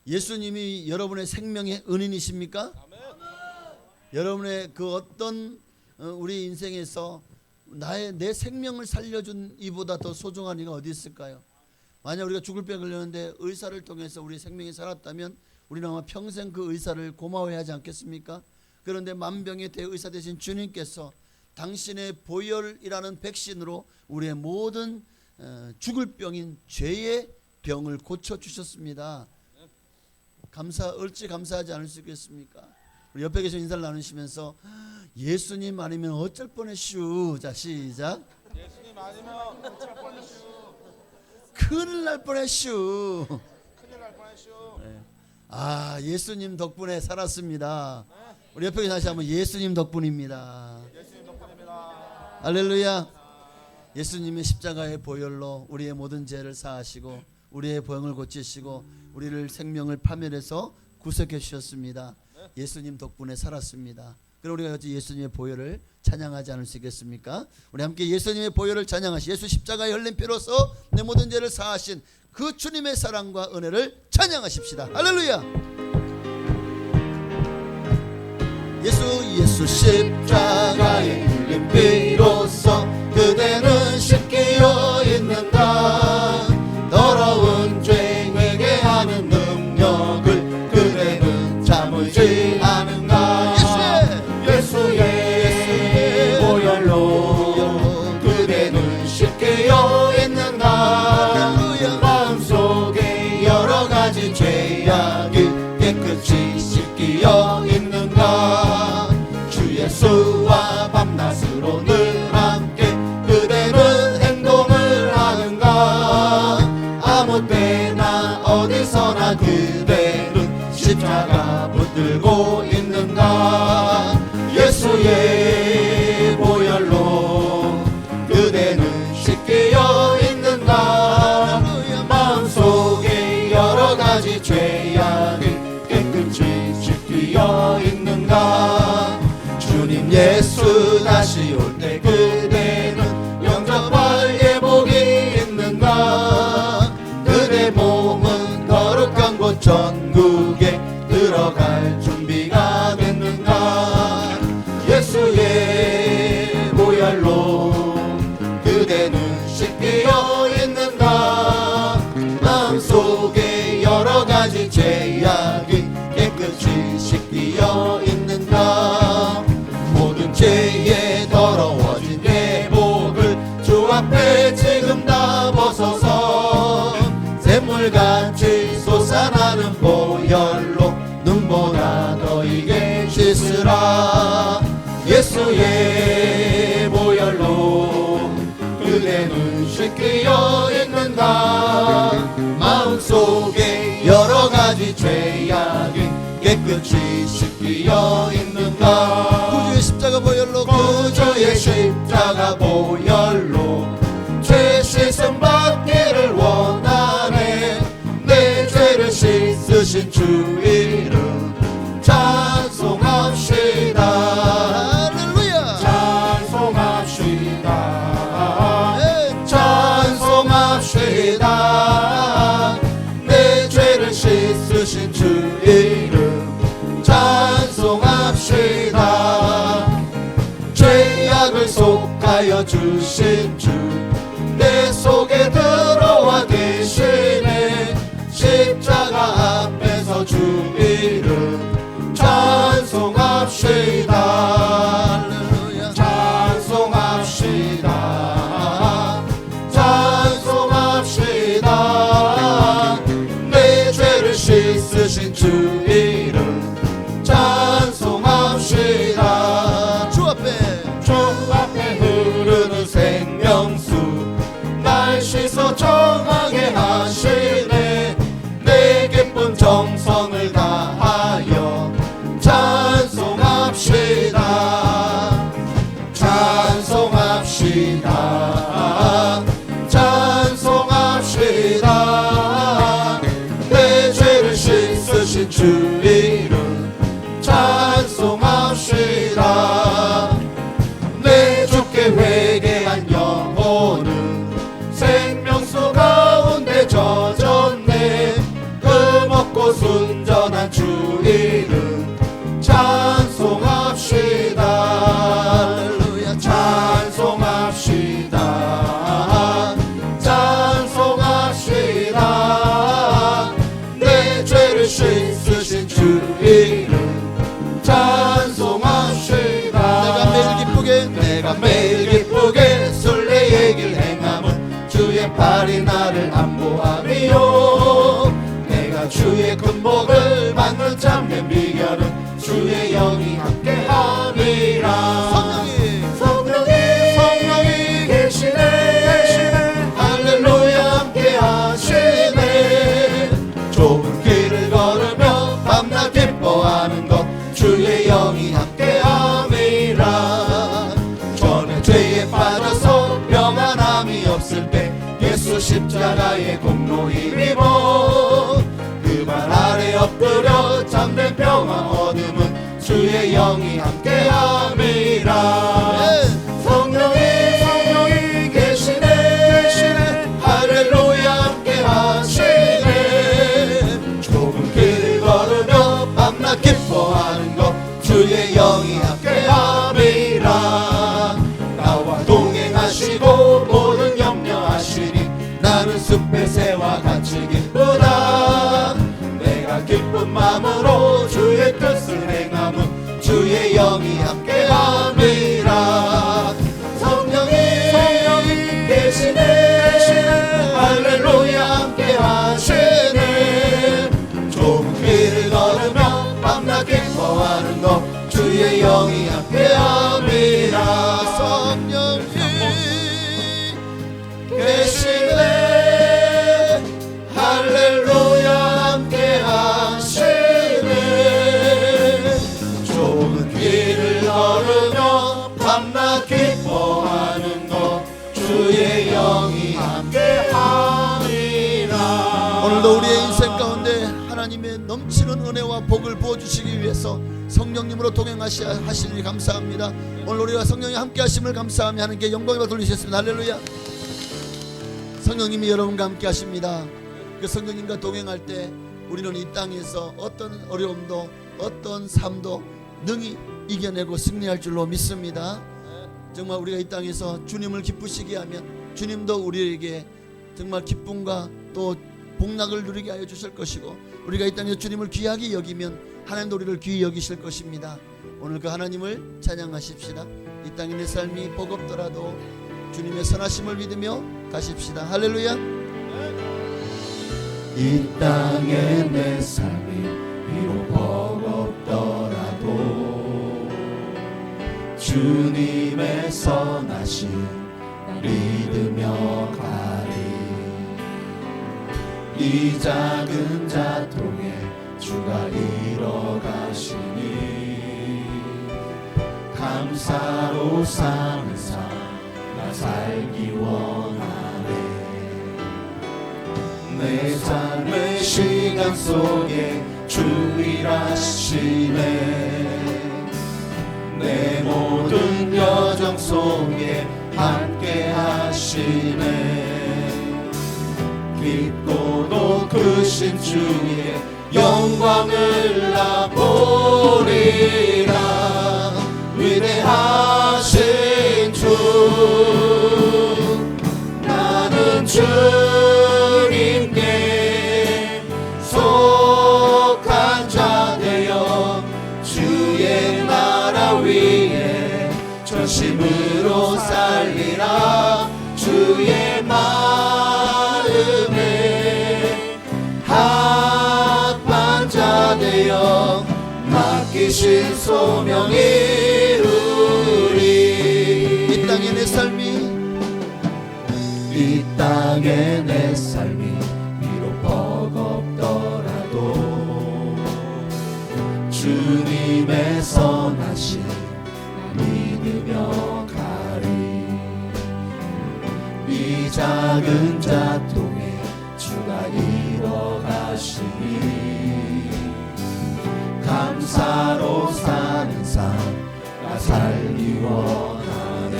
예수님이 여러분의 생명의 은인이십니까? 여러분의 그 어떤 우리 인생에서 내 생명을 살려준 이보다 더 소중한 이가 어디 있을까요? 만약 우리가 죽을 병 걸렸는데 의사를 통해서 우리 생명이 살았다면 우리는 아마 평생 그 의사를 고마워해야 하지 않겠습니까? 그런데 만병의 대의사 되신 주님께서 당신의 보혈이라는 백신으로 우리의 모든 죽을 병인 죄의 병을 고쳐주셨습니다. 어찌 감사하지 않을 수 있겠습니까? 우리 옆에 계신 인사를 나누시면서 예수님 아니면 어쩔 뻔했슈. 자, 시작. 예수님 아니면 어쩔 뻔했슈. 큰일 날 뻔했슈. 큰일 날 뻔했슈. 네. 아, 예수님 덕분에 살았습니다. 우리 옆에 계신 다시 한번 예수님 덕분입니다. 예수님 덕분입니다. 할렐루야. 예수님의 십자가의 보혈로 우리의 모든 죄를 사하시고 우리의 병을 고치시고 우리를 생명을 파멸해서 구속해 주셨습니다. 예수님 덕분에 살았습니다. 그럼 우리가 어찌 예수님의 보혈을 찬양하지 않을 수 있겠습니까? 우리 함께 예수님의 보혈을 찬양하시 예수 십자가의 흘린 피로서 내 모든 죄를 사하신 그 주님의 사랑과 은혜를 찬양하십시다. 할렐루야. 예수 십자가의 흘린 피로서 그대는 씻기어 있는가. 더러운 죄 회개하는 능력을 그대는 참을지 않은가. 예수의 보혈로 그대는 씻기어 있는가. 마음속에 여러 가지 죄악이 깨끗이 씻기어 있는가. 주 예수와 밤낮으로 늘 함께 그대는 행동을 하는가. 아무 때나 어디서나 그대는 십자가 붙들고 있는가. 예수의 보혈로 그대는 씻기어 있는가. 마음속에 여러 가지 죄악을 깨끗이 씻기어 있는가. 주님 예수 다시 올 때 그대는 영접할 예복이 있는가. 그대 몸은 거룩한 곳 천국에 들어갈 준비가 됐는가. 예수의 보혈로 그대는 씻기어 있는가. 마음속에 여러 가지 죄악이 깨끗이 씻기어 있는가. 모든 죄에 더러워진 예복을 주 앞에 지금 다 벗어서 샘물같이 솟아나는 보혈로 눈보다 너희에게 씻으라. 예수의 보혈로 그대는 씻기어 있는가. 마음속에 여러 가지 죄악이 깨끗이 씻기어 있는가. 구주의 십자가 보혈로 구주의 십자가 보혈로 죄 씻음 받기를 원하네. 내 죄를 씻으신 주 이름 찬송합시다. 할렐루야. 찬송합시다. 네. 찬송합시다. 내 죄를 씻으신 주 이름 찬송합시다. 죄악을 속하여 주신 주 내 속에 들어와 계시네. 십자가 앞에서 주 이름 찬송합시다. 할렐루야. 찬송합시다. 찬송합시다. 내 죄를 씻으신 주 이름 찬송합시다. 주 앞에 흐르는 생명수 날 씻어 정하게 하시네. 내 기쁜 정성을 다하여 찬송합시다. 찬송합시다. 찬송합시다. 내 죄를 씻으신 주 이름 찬송합시다. 내 주께 회개한 영혼은 생명수 가운데 젖었네. 그 먹고 순 주의 큰 복을 받는 참된 비결은 주의 영이 함께함이라. 성령이 계시네 할렐루야 함께하시네. 좁은 길을 걸으며 밤낮 기뻐하는 것 주의 영이 함께함이라. 전에 죄에 빠져서 평안함이 없을 때 예수 십자가의 공로 힘입어 그 발 아래 엎드려 참된 평화 얻음은 주의 영이 함께함이라. 성령이 계시네 할렐루야 함께하시네. 좁은 길을 걸으며 밤낮 기뻐하는 것 주의 영이 함께함이라. 나와 동행하시고 모든 염려하시니 나는 숲의 새와 같이 기쁘다. 내가 기쁜 마음으로 주의 뜻을 행함은 주의 영이 함께함이라. 성령이 계시네 할렐루야 함께하시네. 좁은 길을 걸으며 밤낮 기뻐하는 것 주의 영이 함께함이라. 성령이 계시네 할렐루야 함께하시네. 좁은 길을 걸으며 밤낮 기뻐하는 것 주의 영이 함께함이라. 오늘도 우리의 인생 가운데 하나님의 넘치는 은혜와 복을 부어주시기 위해서 성령님으로 동행하시니 감사합니다. 오늘 우리가 성령이 함께 하심을 감사하며 하나님께 영광을 돌리셨습니다. 할렐루야. 성령님이 여러분과 함께 하십니다. 그 성령님과 동행할 때 우리는 이 땅에서 어떤 어려움도 어떤 삶도 능히 이겨내고 승리할 줄로 믿습니다. 정말 우리가 이 땅에서 주님을 기쁘시게 하면 주님도 우리에게 정말 기쁨과 또 복락을 누리게 하여 주실 것이고, 우리가 이 땅에서 주님을 귀하게 여기면 하나님도 우리를 귀히 여기실 것입니다. 오늘 그 하나님을 찬양하십시다. 이 땅의 내 삶이 버겁더라도 주님의 선하심을 믿으며 가십시다. 할렐루야. 이 땅의 내 삶이 비록 버겁더라도 주님의 선하심 믿으며 가리. 이 작은 자통에 주가 이뤄가시니 감사로 사는 삶 나 살기 원하네. 내 삶의 시간 속에 주 일하시네. 내 모든 여정 속에 함께 하시네. 깊고도 크신 주의 영광을 나 보리라. 위대하신 주 나는 주님께 속한 자 되어 주의 나라 위에 전심으로 살리라. 주의 마음에 합한 자 되어 맡기신 소명 이루리. 이 땅의 내 삶이 이 땅의 내 삶이 비록 버겁더라도 주님의 선하심 믿으며 가리. 이 작은 자통에 주가 이뤄가시니 감사로 사는 삶 나 살기 원하네.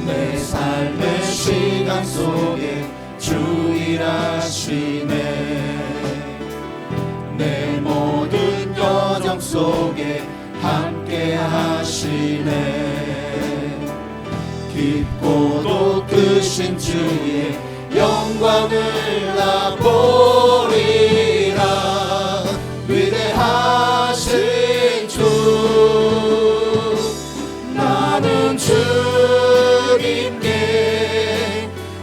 내 삶의 시간 속에 주 일하시네. 내 모든 여정 속에 함께 하시네. 깊고도 크신 주의 영광을 나 보리라. 위대하신 주 나는 주님께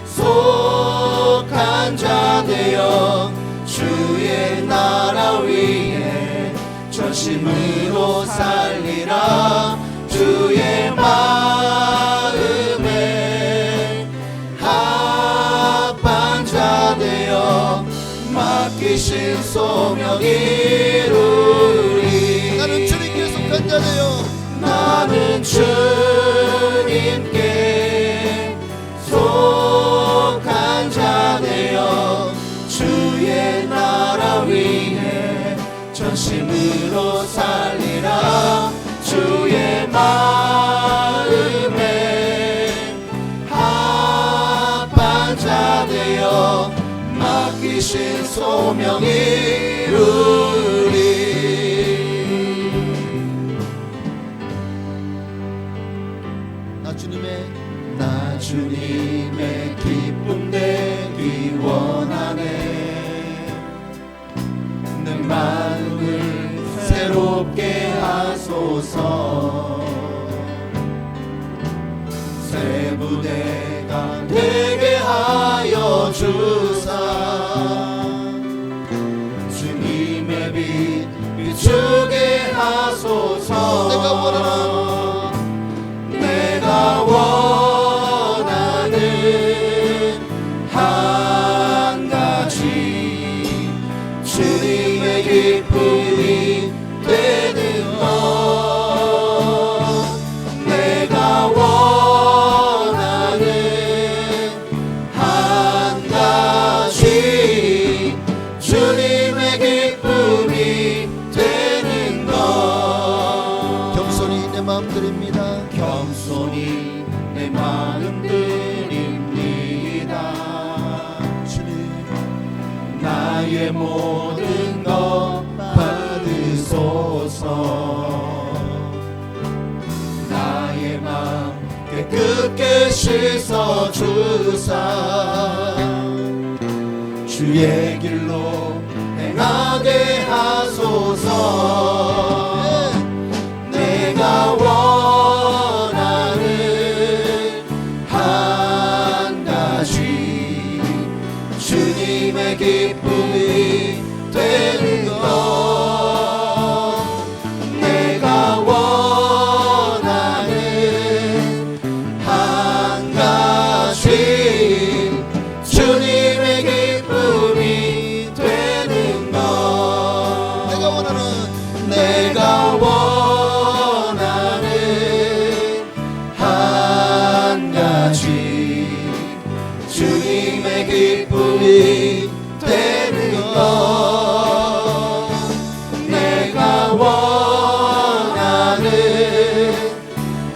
속한 자 자 되어 주의 나라 위에 전심으로 살리라. 주의 마음에 합한 자 되어 맡기신 소명 이루리. 나는 주님께 속한 자 되어 나는 주님께 속한 자 되어 주의 나라 위에 전심으로 살리라. 주의 마음에 합한 자 되어 맡기신 소명 이루리. 나 주님의 기쁨 되기 원하네. 내 마음을 새롭게 하소서. 새 부대가 되게 하여 주사. 주님의 빛 비추게 하소서. 내가 원하는 한 가지 주님의 기쁨이 되는 것. 내가 원하는 한 가지 주님의 기쁨이 되는 것. 겸손히 내 마음 드립니다. 겸손히 내 마음 드립니다. 주님 나의 모든 것 받으소서. 나의 마음 깨끗게 씻어 주사. 주의 길로 행하게 하소서. 내가 원하는 한 가지 주님의 기쁨이 되는 것. 내가 원하는 한 가지 주님의 기쁨이 되는 것. 내가 원하는 한 가지 주님의 기쁨이 되는 것. 내가 원하는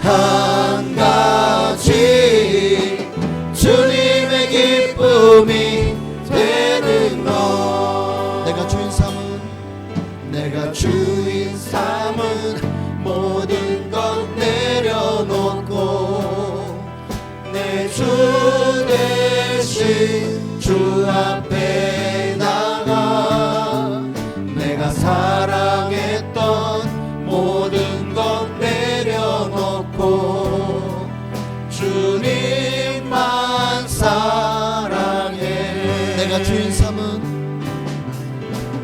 한 가지 주님의 기쁨이 되는 것. 내가 주인 삼은 내가 주인 삼은 모든 것 내려놓고 내 주 대신 주 앞에 나가. 내가 사랑했던 모든 것 내려놓고 주님만 사랑해. 내가 주인 삼은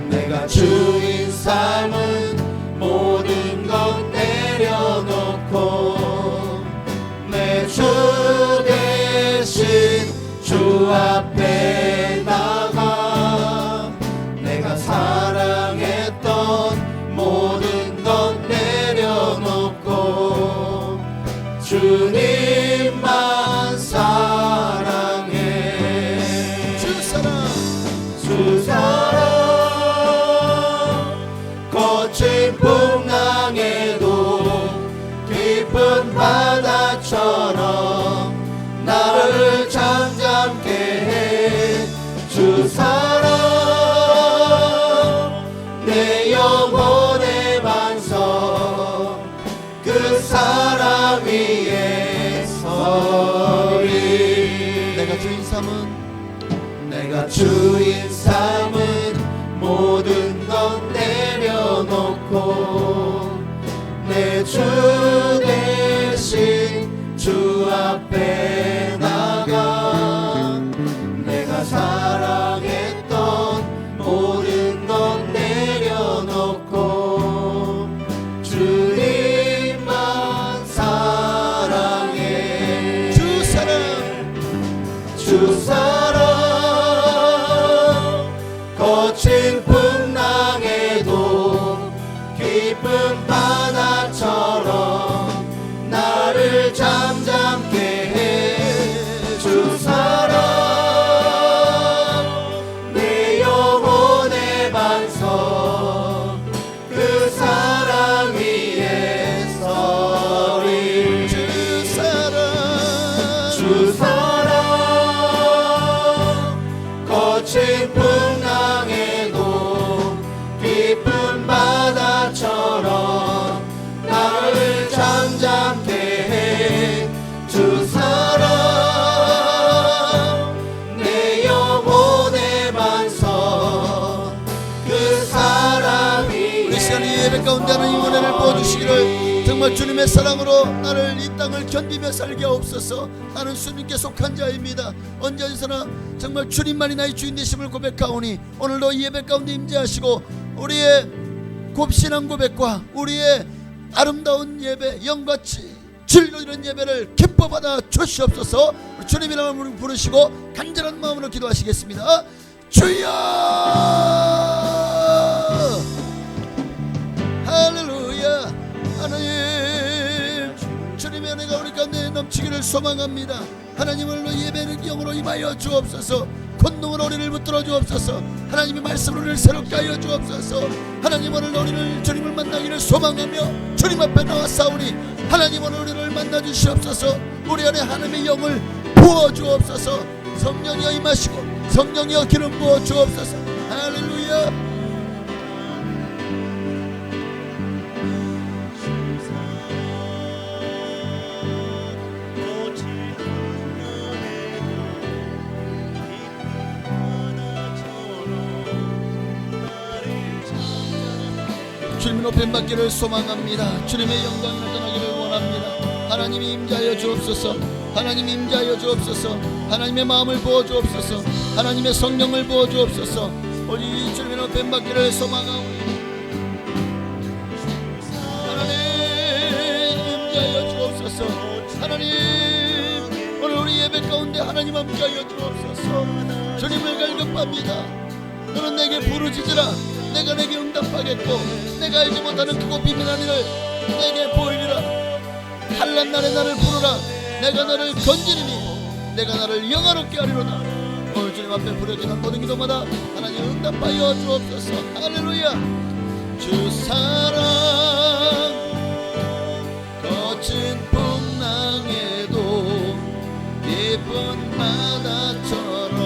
내가 주인 삼은 모든 것 내려놓고 내 주 대신 주 앞에 나가. 내가 사랑했던 모든 것 내려놓고 주님만 사랑해. 주 사랑 주 사랑 거친 풍랑에도 깊은 바다처럼 나를 잠잠케 해. 주 사랑 내 영혼의 반석 그 사랑 위에 서리. 내가 주인 삼은 내가 주인 삼은 모든 것 내려놓고 내 주 대신 주 앞에 나가. 내가 사랑해 거친 풍랑에도 깊은 바다처럼 나를 잠잠게 해 주 사랑 내 영혼의 반석 그 사랑 위에 서리 주 사랑 주 사랑 거친 풍랑에도 깊은 바다처럼 나를 잠잠게 해 주 사랑 내 영혼의 반석 그 사랑 위에 우리 시간 이 예배 가운데 하나님 은혜를 부어주시기를 정말 주님의 사랑으로 나를 이 땅을 견디며 살게 하옵소서. 나는 주님께 속한 자입니다. 언제 어디서나 정말 주님만이 나의 주인 되심을 고백하오니 오늘도 이 예배 가운데 임재하시고 우리의 곱신한 고백과 우리의 아름다운 예배 영같이 진리로 이런 예배를 기뻐 받아 주시옵소서. 우리 주님 이름으로 부르시고 간절한 마음으로 기도하시겠습니다. 주여 할렐루야. 하나님 주님의 은혜가 우리 가운데 넘치기를 소망합니다. 하나님 오늘도 예배는 영으로 임하여 주옵소서. 권능으로 우리를 붙들어 주옵소서. 하나님의 말씀으로 우리를 새롭게 하여 주옵소서. 하나님 오늘도 우리를 주님을 만나기를 소망하며 주님 앞에 나와 싸우니 하나님 오늘 우리를 만나 주시옵소서. 우리 안에 하나님의 영을 부어 주옵소서. 성령이여 임하시고 성령이여 기름 부어 주옵소서. 할렐루야. 주님 높임 받기를 소망합니다. 주님의 영광이 나타나기를 원합니다. 하나님이 임재하여 주옵소서. 하나님 임재하여 주옵소서. 하나님의 마음을 부어 주옵소서. 하나님의 성령을 부어 주옵소서. 우리 주님의 높임 받기를 소망하오니 하나님 임재하여 주옵소서. 하나님 오늘 우리 예배 가운데 하나님 함께하여 주옵소서. 주님을 갈급합니다. 너는 내게 부르짖으라. 내가 내게 응답하겠고 내가 알지 못하는 크고 비밀한 일을 내게 보이리라. 한란 날에 나를 부르라. 내가 너를 건지리니 내가 나를 영화롭게 하리로다. 오늘 주님 앞에 부르짖는 모든 기도마다 하나님 응답하여 주옵소서. 할렐루야. 주 사랑 거친 풍랑에도 깊은 바다처럼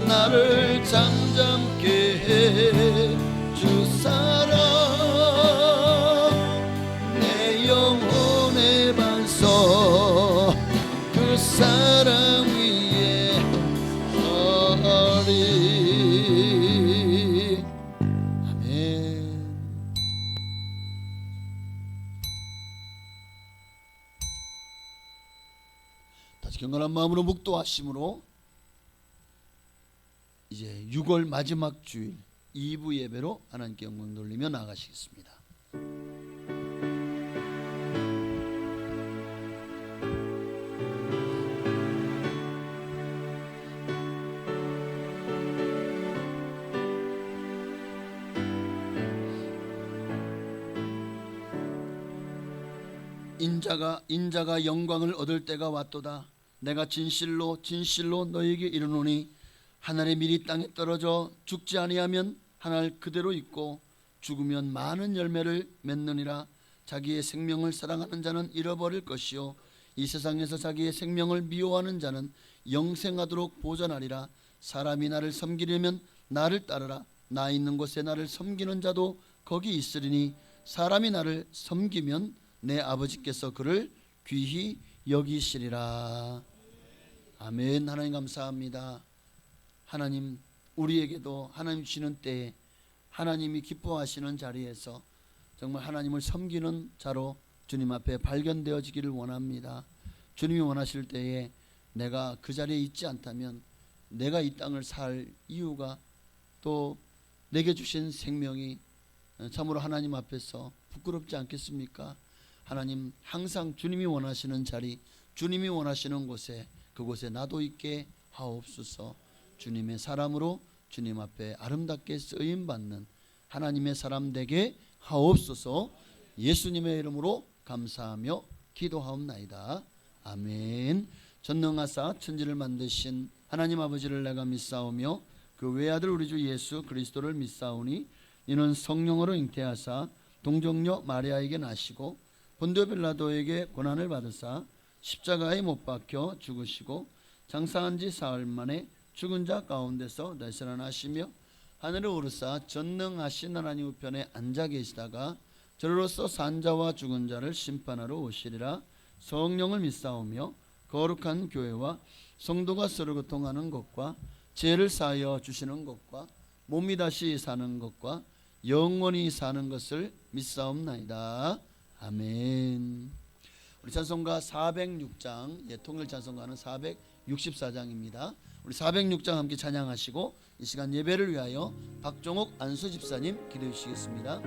나를 잠잠게 해 주 사랑 내 영혼의 반석 그 사랑 위에 서리. 아멘. 다시 경건한 마음으로 묵도하심으로 이제 6월 마지막 주일 2부 예배로 하나님께 영광 돌리며 나아가시겠습니다. 인자가 영광을 얻을 때가 왔도다. 내가 진실로 너에게 이르노니 하늘의 밀이 땅에 떨어져 죽지 아니하면 하늘 그대로 있고 죽으면 많은 열매를 맺느니라. 자기의 생명을 사랑하는 자는 잃어버릴 것이요 이 세상에서 자기의 생명을 미워하는 자는 영생하도록 보전하리라. 사람이 나를 섬기려면 나를 따르라. 나 있는 곳에 나를 섬기는 자도 거기 있으리니 사람이 나를 섬기면 내 아버지께서 그를 귀히 여기시리라. 아멘. 하나님 감사합니다. 하나님 우리에게도 하나님 주시는 때에 하나님이 기뻐하시는 자리에서 정말 하나님을 섬기는 자로 주님 앞에 발견되어지기를 원합니다. 주님이 원하실 때에 내가 그 자리에 있지 않다면 내가 이 땅을 살 이유가 또 내게 주신 생명이 참으로 하나님 앞에서 부끄럽지 않겠습니까? 하나님 항상 주님이 원하시는 자리, 주님이 원하시는 곳에 그곳에 나도 있게 하옵소서. 주님의 사람으로 주님 앞에 아름답게 쓰임 받는 하나님의 사람 되게 하옵소서. 예수님의 이름으로 감사하며 기도하옵나이다. 아멘. 전능하사 천지를 만드신 하나님 아버지를 내가 믿사오며 그 외아들 우리 주 예수 그리스도를 믿사오니 이는 성령으로 잉태하사 동정녀 마리아에게 나시고 본디오 빌라도에게 고난을 받으사 십자가에 못 박혀 죽으시고 장사한 지 사흘 만에 죽은 자 가운데서 되살아나시며 하늘에 오르사 전능하신 하나님 우편에 앉아 계시다가 저로서 산 자와 죽은 자를 심판하러 오시리라. 성령을 믿사오며 거룩한 교회와 성도가 서로 교통하는 것과 죄를 사하여 주시는 것과 몸이 다시 사는 것과 영원히 사는 것을 믿사옵나이다. 아멘. 우리 찬송가 406장, 통일 찬송가는 464장입니다. 우리 406장 함께 찬양하시고 이 시간 예배를 위하여 박종옥 안수 집사님 기도해 주시겠습니다.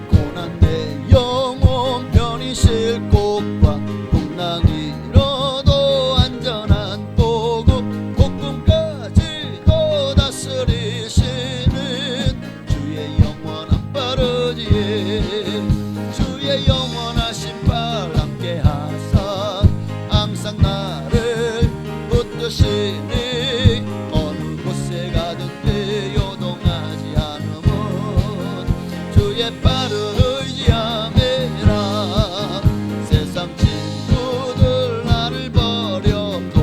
고난 내 영혼 편히 쉴 곳과 풍랑 잃어도 안전한 보고 복음까지도 다스리시는 주의 영원한 빠르지에 주의 영원하신 발 함께 하사 항상 나를 붙드시니 어느 곳에 가든지 요동하지 않음은 주의 빠른 의지함이라. 세상 친구들 나를 버려도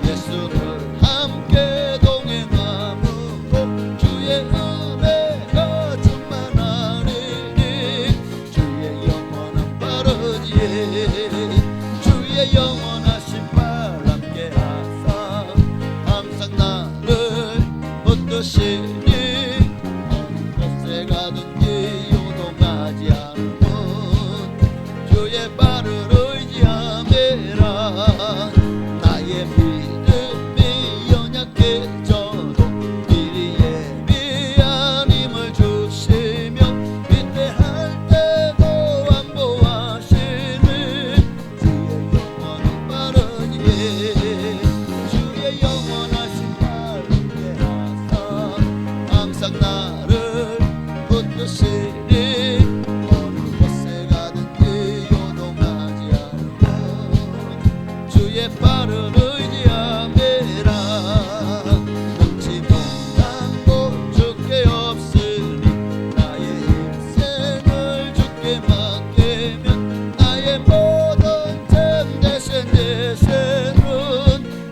예수를 함께 동행함으로 주의 은혜가 충만하리니 주의 영원한 빠르지에 주의 영원하신 발 함께 하사 항상 나를 붙드시니 어느 곳에 가든지 요동하지 않음은 주의 발을 의지함이라. 나의 믿음이 연약해져도 미리 예비한 힘을 주시며 위태할 때도 안보하시는 주의 영원한 빠르기에 주의 영원하신 발 함께 하사 항상 나를 붙드시니 어느 곳에 가든지 요동하지 않으면 주의 발을 의지함이라. 눈치 못하고 주께 없으니 나의 인생을 주께 맡기면 나의 모든 점 대신 대신은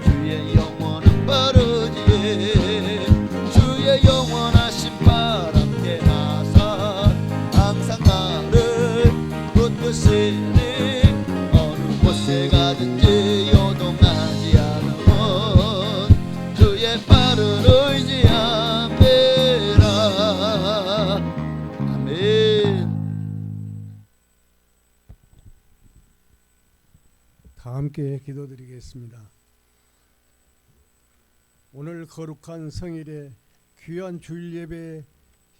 주의 영원한 빠르지에 주의 영원하신 발 함께 하사 항상 나를 붙드시니 어느 곳에 가든지 요동하지 않으면 주의 발을 의지함이라. 아멘. 다 함께 기도드리겠습니다. 오늘 거룩한 성일에 귀한 주일 예배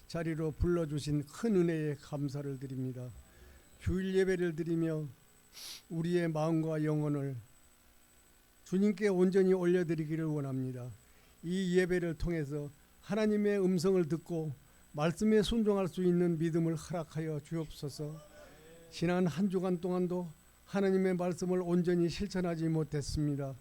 자리로 불러주신 큰 은혜에 감사를 드립니다. 주일 예배를 드리며 우리의 마음과 영혼을 주님께 온전히 올려드리기를 원합니다. 이 예배를 통해서 하나님의 음성을 듣고 말씀에 순종할 수 있는 믿음을 허락하여 주옵소서. 지난 한 주간 동안도 하나님의 말씀을 온전히 실천하지 못했습니다.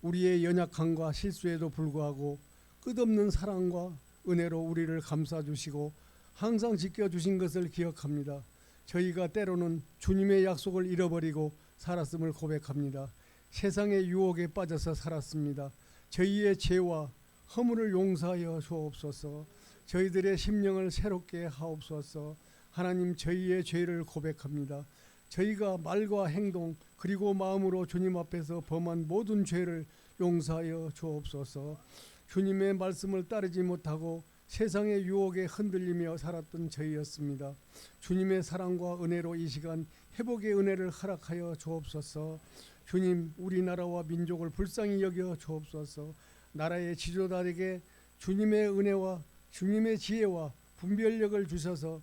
우리의 연약함과 실수에도 불구하고 끝없는 사랑과 은혜로 우리를 감싸주시고 항상 지켜주신 것을 기억합니다. 저희가 때로는 주님의 약속을 잃어버리고 살았음을 고백합니다. 세상의 유혹에 빠져서 살았습니다. 저희의 죄와 허물을 용서하여 주옵소서. 저희들의 심령을 새롭게 하옵소서. 하나님, 저희의 죄를 고백합니다. 저희가 말과 행동 그리고 마음으로 주님 앞에서 범한 모든 죄를 용서하여 주옵소서. 주님의 말씀을 따르지 못하고 세상의 유혹에 흔들리며 살았던 저희였습니다. 주님의 사랑과 은혜로 이 시간 회복의 은혜를 허락하여 주옵소서. 주님, 우리나라와 민족을 불쌍히 여겨 주옵소서. 나라의 지도자에게 주님의 은혜와 주님의 지혜와 분별력을 주셔서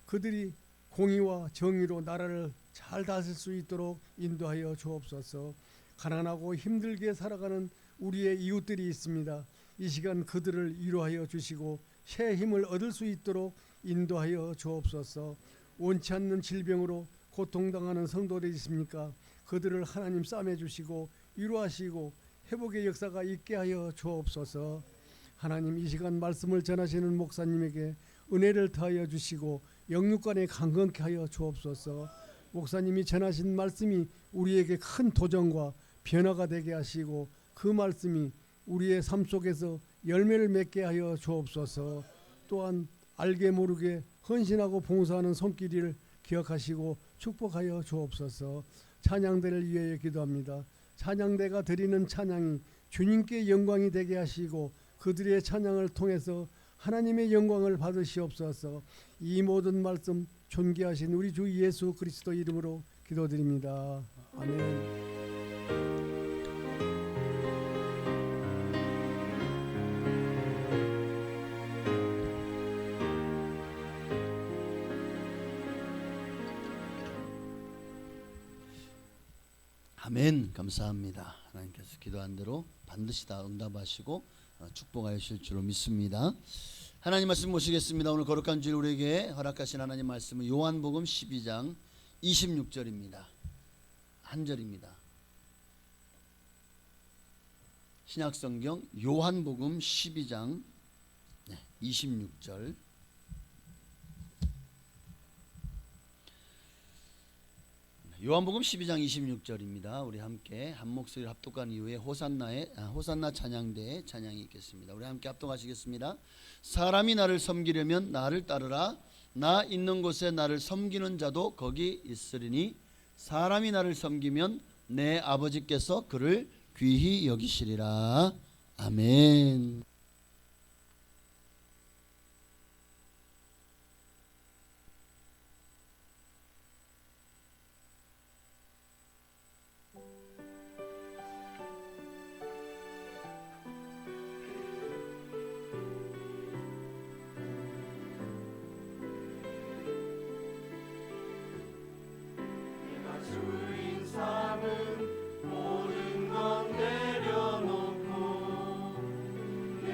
그들이 공의와 정의로 나라를 잘 다스릴 수 있도록 인도하여 주옵소서. 가난하고 힘들게 살아가는 우리의 이웃들이 있습니다. 이 시간 그들을 위로하여 주시고 새 힘을 얻을 수 있도록 인도하여 주옵소서. 원치 않는 질병으로 고통당하는 성도들이 있습니까? 그들을 하나님 싸매 주시고 위로하시고 회복의 역사가 있게 하여 주옵소서. 하나님, 이 시간 말씀을 전하시는 목사님에게 은혜를 더하여 주시고 영육간에 강건케 하여 주옵소서. 목사님이 전하신 말씀이 우리에게 큰 도전과 변화가 되게 하시고 그 말씀이 우리의 삶 속에서 열매를 맺게 하여 주옵소서. 또한 알게 모르게 헌신하고 봉사하는 손길을 기억하시고 축복하여 주옵소서. 찬양대를 위하여 기도합니다. 찬양대가 드리는 찬양이 주님께 영광이 되게 하시고 그들의 찬양을 통해서 하나님의 영광을 받으시옵소서. 이 모든 말씀 존귀하신 우리 주 예수 그리스도 이름으로 기도드립니다. 아멘. 아멘. 감사합니다. 하나님께서 기도한 대로 반드시 다 응답하시고 축복하여 주실 줄로 믿습니다. 하나님 말씀 모시겠습니다. 오늘 거룩한 주일 우리에게 허락하신 하나님 말씀은 요한복음 12장 26절입니다. 한 절입니다. 신약성경 요한복음 12장 26절. 요한복음 12장 26절입니다. 우리 함께 한 목소리를 합독한 이후에 호산나 찬양대의 찬양이 있겠습니다. 우리 함께 합독하시겠습니다. 사람이 나를 섬기려면 나를 따르라. 나 있는 곳에 나를 섬기는 자도 거기 있으리니 사람이 나를 섬기면 내 아버지께서 그를 귀히 여기시리라. 아멘. 모든 것 내려놓고 내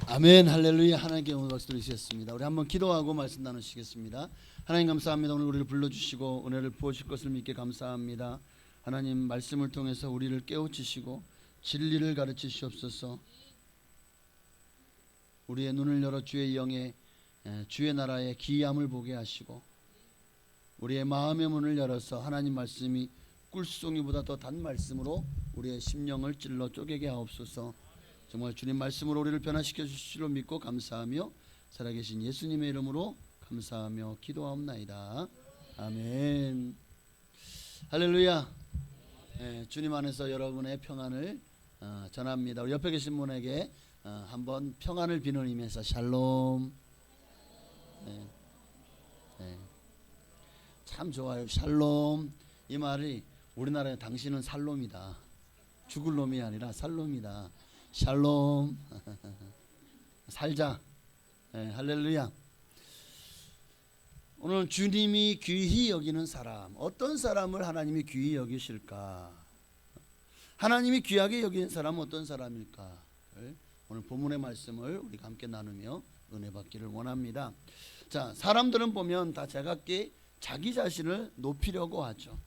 아멘. 할렐루야. 하나님께 오늘 박수 드리겠습니다. 우리 한번 기도하고 말씀 나누시겠습니다. 하나님 감사합니다. 오늘 우리를 불러주시고 은혜를 부어주실 것을 믿게 감사합니다. 하나님 말씀을 통해서 우리를 깨우치시고 진리를 가르치시옵소서. 우리의 눈을 열어 주의 영의 주의 나라의 기이함을 보게 하시고 우리의 마음의 문을 열어서 하나님 말씀이 꿀송이보다 더 단 말씀으로 우리의 심령을 찔러 쪼개게 하옵소서. 정말 주님 말씀으로 우리를 변화시켜 주실 줄 믿고 감사하며 살아계신 예수님의 이름으로 감사하며 기도하옵나이다. 아멘. 할렐루야. 주님 안에서 여러분의 평안을 전합니다. 우리 옆에 계신 분에게 한번 평안을 비는 의미에서 샬롬. 참 좋아요. 샬롬. 이 말이 우리나라에 당신은 살롬이다. 죽을 놈이 아니라 살롬이다. 샬롬. 살자. 할렐루야. 오늘 주님이 귀히 여기는 사람, 어떤 사람을 하나님이 귀히 여기실까? 하나님이 귀하게 여기는 사람은 어떤 사람일까? 오늘 본문의 말씀을 우리가 함께 나누며 은혜 받기를 원합니다. 자, 사람들은 보면 다 제각기 자기 자신을 높이려고 하죠.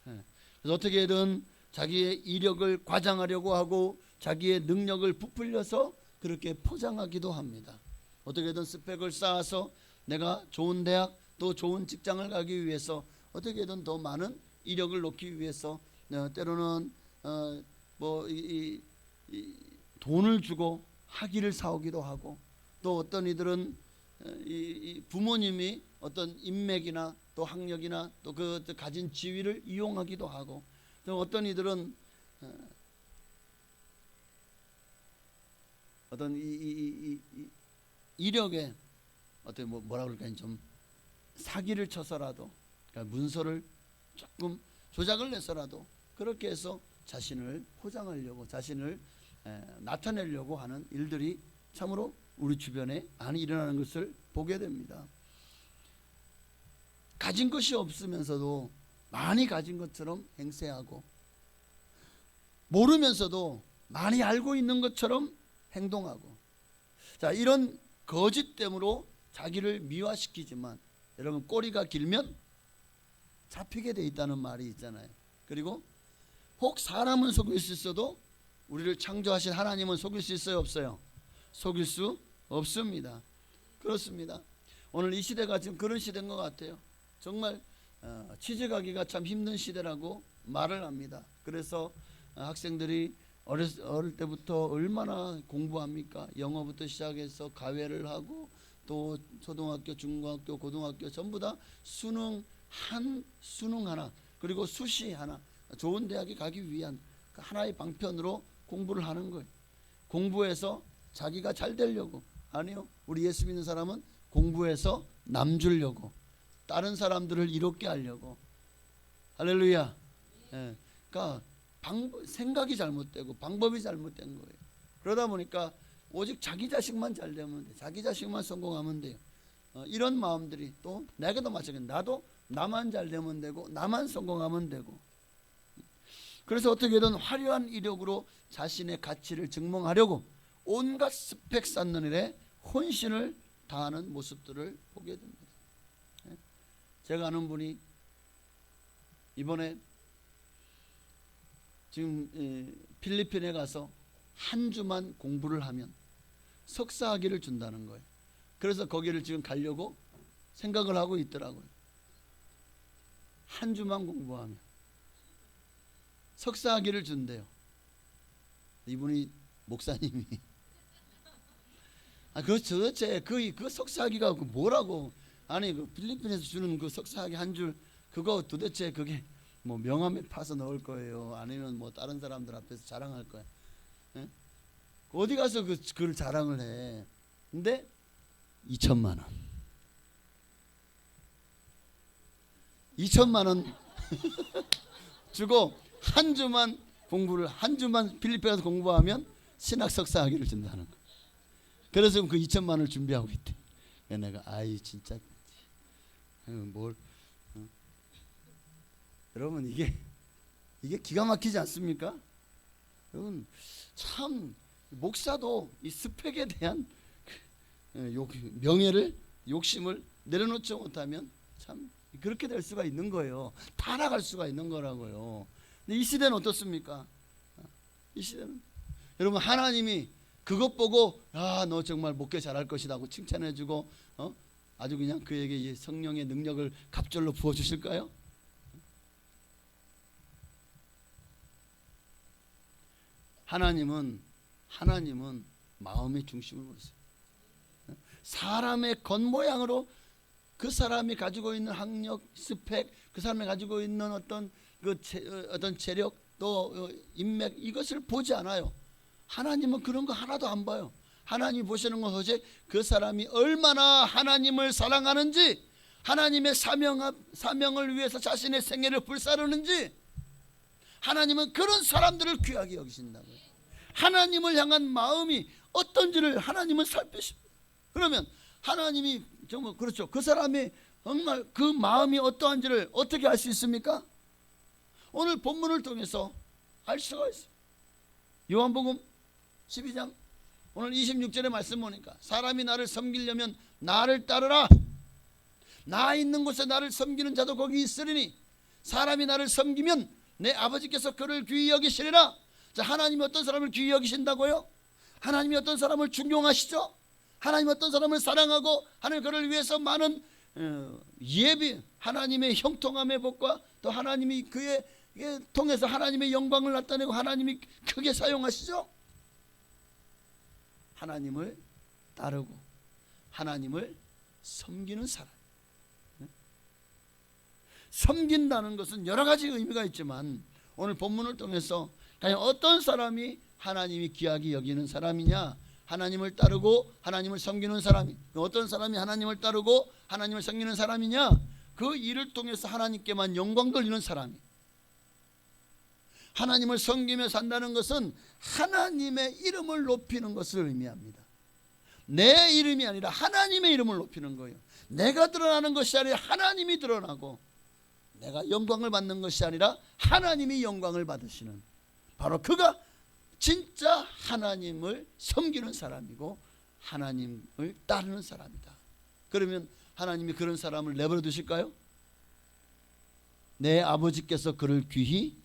그래서 어떻게든 자기의 이력을 과장하려고 하고 자기의 능력을 부풀려서 그렇게 포장하기도 합니다. 어떻게든 스펙을 쌓아서 내가 좋은 대학 또 좋은 직장을 가기 위해서 어떻게든 더 많은 이력을 놓기 위해서 때로는 돈을 주고 학위를 사오기도 하고 또 어떤 이들은 이 부모님이 어떤 인맥이나 또 학력이나 또 그 가진 지위를 이용하기도 하고 또 어떤 이들은 어떤 이력에 어떻게 뭐라 그럴까요? 좀 사기를 쳐서라도 그러니까 문서를 조금 조작을 내서라도 그렇게 해서 자신을 포장하려고 자신을 나타내려고 하는 일들이 참으로 우리 주변에 많이 일어나는 것을 보게 됩니다. 가진 것이 없으면서도 많이 가진 것처럼 행세하고 모르면서도 많이 알고 있는 것처럼 행동하고 자 이런 거짓됨으로 자기를 미화시키지만 여러분 꼬리가 길면 잡히게 돼 있다는 말이 있잖아요. 그리고 혹 사람은 속일 수 있어도 우리를 창조하신 하나님은 속일 수 있어요? 없어요? 속일 수 없습니다. 그렇습니다. 오늘 이 시대가 지금 그런 시대인 것 같아요. 정말 취직하기가 참 힘든 시대라고 말을 합니다. 그래서 학생들이 어릴 때부터 얼마나 공부합니까? 영어부터 시작해서 가외를 하고 또 초등학교, 중고학교, 고등학교 전부 다 수능 하나 그리고 수시 하나 좋은 대학에 가기 위한 하나의 방편으로 공부를 하는 거예요. 공부해서 자기가 잘 되려고. 아니요. 우리 예수 믿는 사람은 공부해서 남 주려고 다른 사람들을 이롭게 하려고. 할렐루야. 그러니까 생각이 잘못되고 방법이 잘못된 거예요. 그러다 보니까 오직 자기 자식만 잘 되면 돼. 자기 자식만 성공하면 돼요. 이런 마음들이 또 내게도 마찬가지예요. 나도 나만 잘 되면 되고 나만 성공하면 되고. 그래서 어떻게든 화려한 이력으로 자신의 가치를 증명하려고 온갖 스펙 쌓는 일에 혼신을 다하는 모습들을 보게 됩니다. 제가 아는 분이 이번에 지금 필리핀에 가서 한 주만 공부를 하면 석사 학위를 준다는 거예요. 그래서 거기를 지금 가려고 생각을 하고 있더라고요. 한 주만 공부하면 석사 학위를 준대요. 이분이 목사님이 도대체 그 석사 학위가 뭐라고? 아니 그 필리핀에서 주는 그 석사 학위 한 줄 그거 도대체 그게 뭐 명함에 파서 넣을 거예요? 아니면 뭐 다른 사람들 앞에서 자랑할 거예요? 어디 가서 그걸 자랑을 해? 근데 2천만 원 2천만 원 주고 한 주만 필리핀에서 공부하면 신학 석사 학위를 준다는 거. 그래서 지금 그 2천만 원을 준비하고 있대. 내가 아이 진짜 여러분 이게 기가 막히지 않습니까? 여러분 참 목사도 이 스펙에 대한 명예를 욕심을 내려놓지 못하면 참 그렇게 될 수가 있는 거예요. 타락할 수가 있는 거라고요. 근데 이 시대는 어떻습니까? 이 시대는 여러분 하나님이 그것 보고 너 정말 목회 잘할 것이다 고 칭찬해주고 아주 그냥 그에게 이 성령의 능력을 갑절로 부어주실까요? 하나님은 마음의 중심을 보세요. 사람의 겉모양으로 그 사람이 가지고 있는 학력, 스펙, 그 사람이 가지고 있는 어떤 재력 또 인맥 이것을 보지 않아요. 하나님은 그런 거 하나도 안 봐요. 하나님이 보시는 건 오직 그 사람이 얼마나 하나님을 사랑하는지, 하나님의 사명을 위해서 자신의 생애를 불사르는지. 하나님은 그런 사람들을 귀하게 여기신다고요. 하나님을 향한 마음이 어떤지를 하나님은 살피십니다. 그러면 하나님이 정말 그렇죠. 그 사람이 정말 그 마음이 어떠한지를 어떻게 알 수 있습니까? 오늘 본문을 통해서 알 수가 있어요. 요한복음 12장 오늘 26절의 말씀 보니까 사람이 나를 섬기려면 나를 따르라. 나 있는 곳에 나를 섬기는 자도 거기 있으리니 사람이 나를 섬기면 내 아버지께서 그를 귀히 여기시리라. 자, 하나님이 어떤 사람을 귀히 여기신다고요? 하나님이 어떤 사람을 존경하시죠? 하나님이 어떤 사람을 사랑하고 하나님 그를 위해서 많은 예비 하나님의 형통함의 복과 또 하나님이 그의 통해서 하나님의 영광을 나타내고 하나님이 크게 사용하시죠? 하나님을 따르고 하나님을 섬기는 사람. 섬긴다는 것은 여러 가지 의미가 있지만 오늘 본문을 통해서 과연 어떤 사람이 하나님이 귀하게 여기는 사람이냐, 하나님을 따르고 하나님을 섬기는 사람이 어떤 사람이 하나님을 따르고 하나님을 섬기는 사람이냐, 그 일을 통해서 하나님께만 영광 돌리는 사람이. 하나님을 섬기며 산다는 것은 하나님의 이름을 높이는 것을 의미합니다. 내 이름이 아니라 하나님의 이름을 높이는 거예요. 내가 드러나는 것이 아니라 하나님이 드러나고 내가 영광을 받는 것이 아니라 하나님이 영광을 받으시는, 바로 그가 진짜 하나님을 섬기는 사람이고 하나님을 따르는 사람이다. 그러면 하나님이 그런 사람을 내버려 두실까요? 내 아버지께서 그를 귀히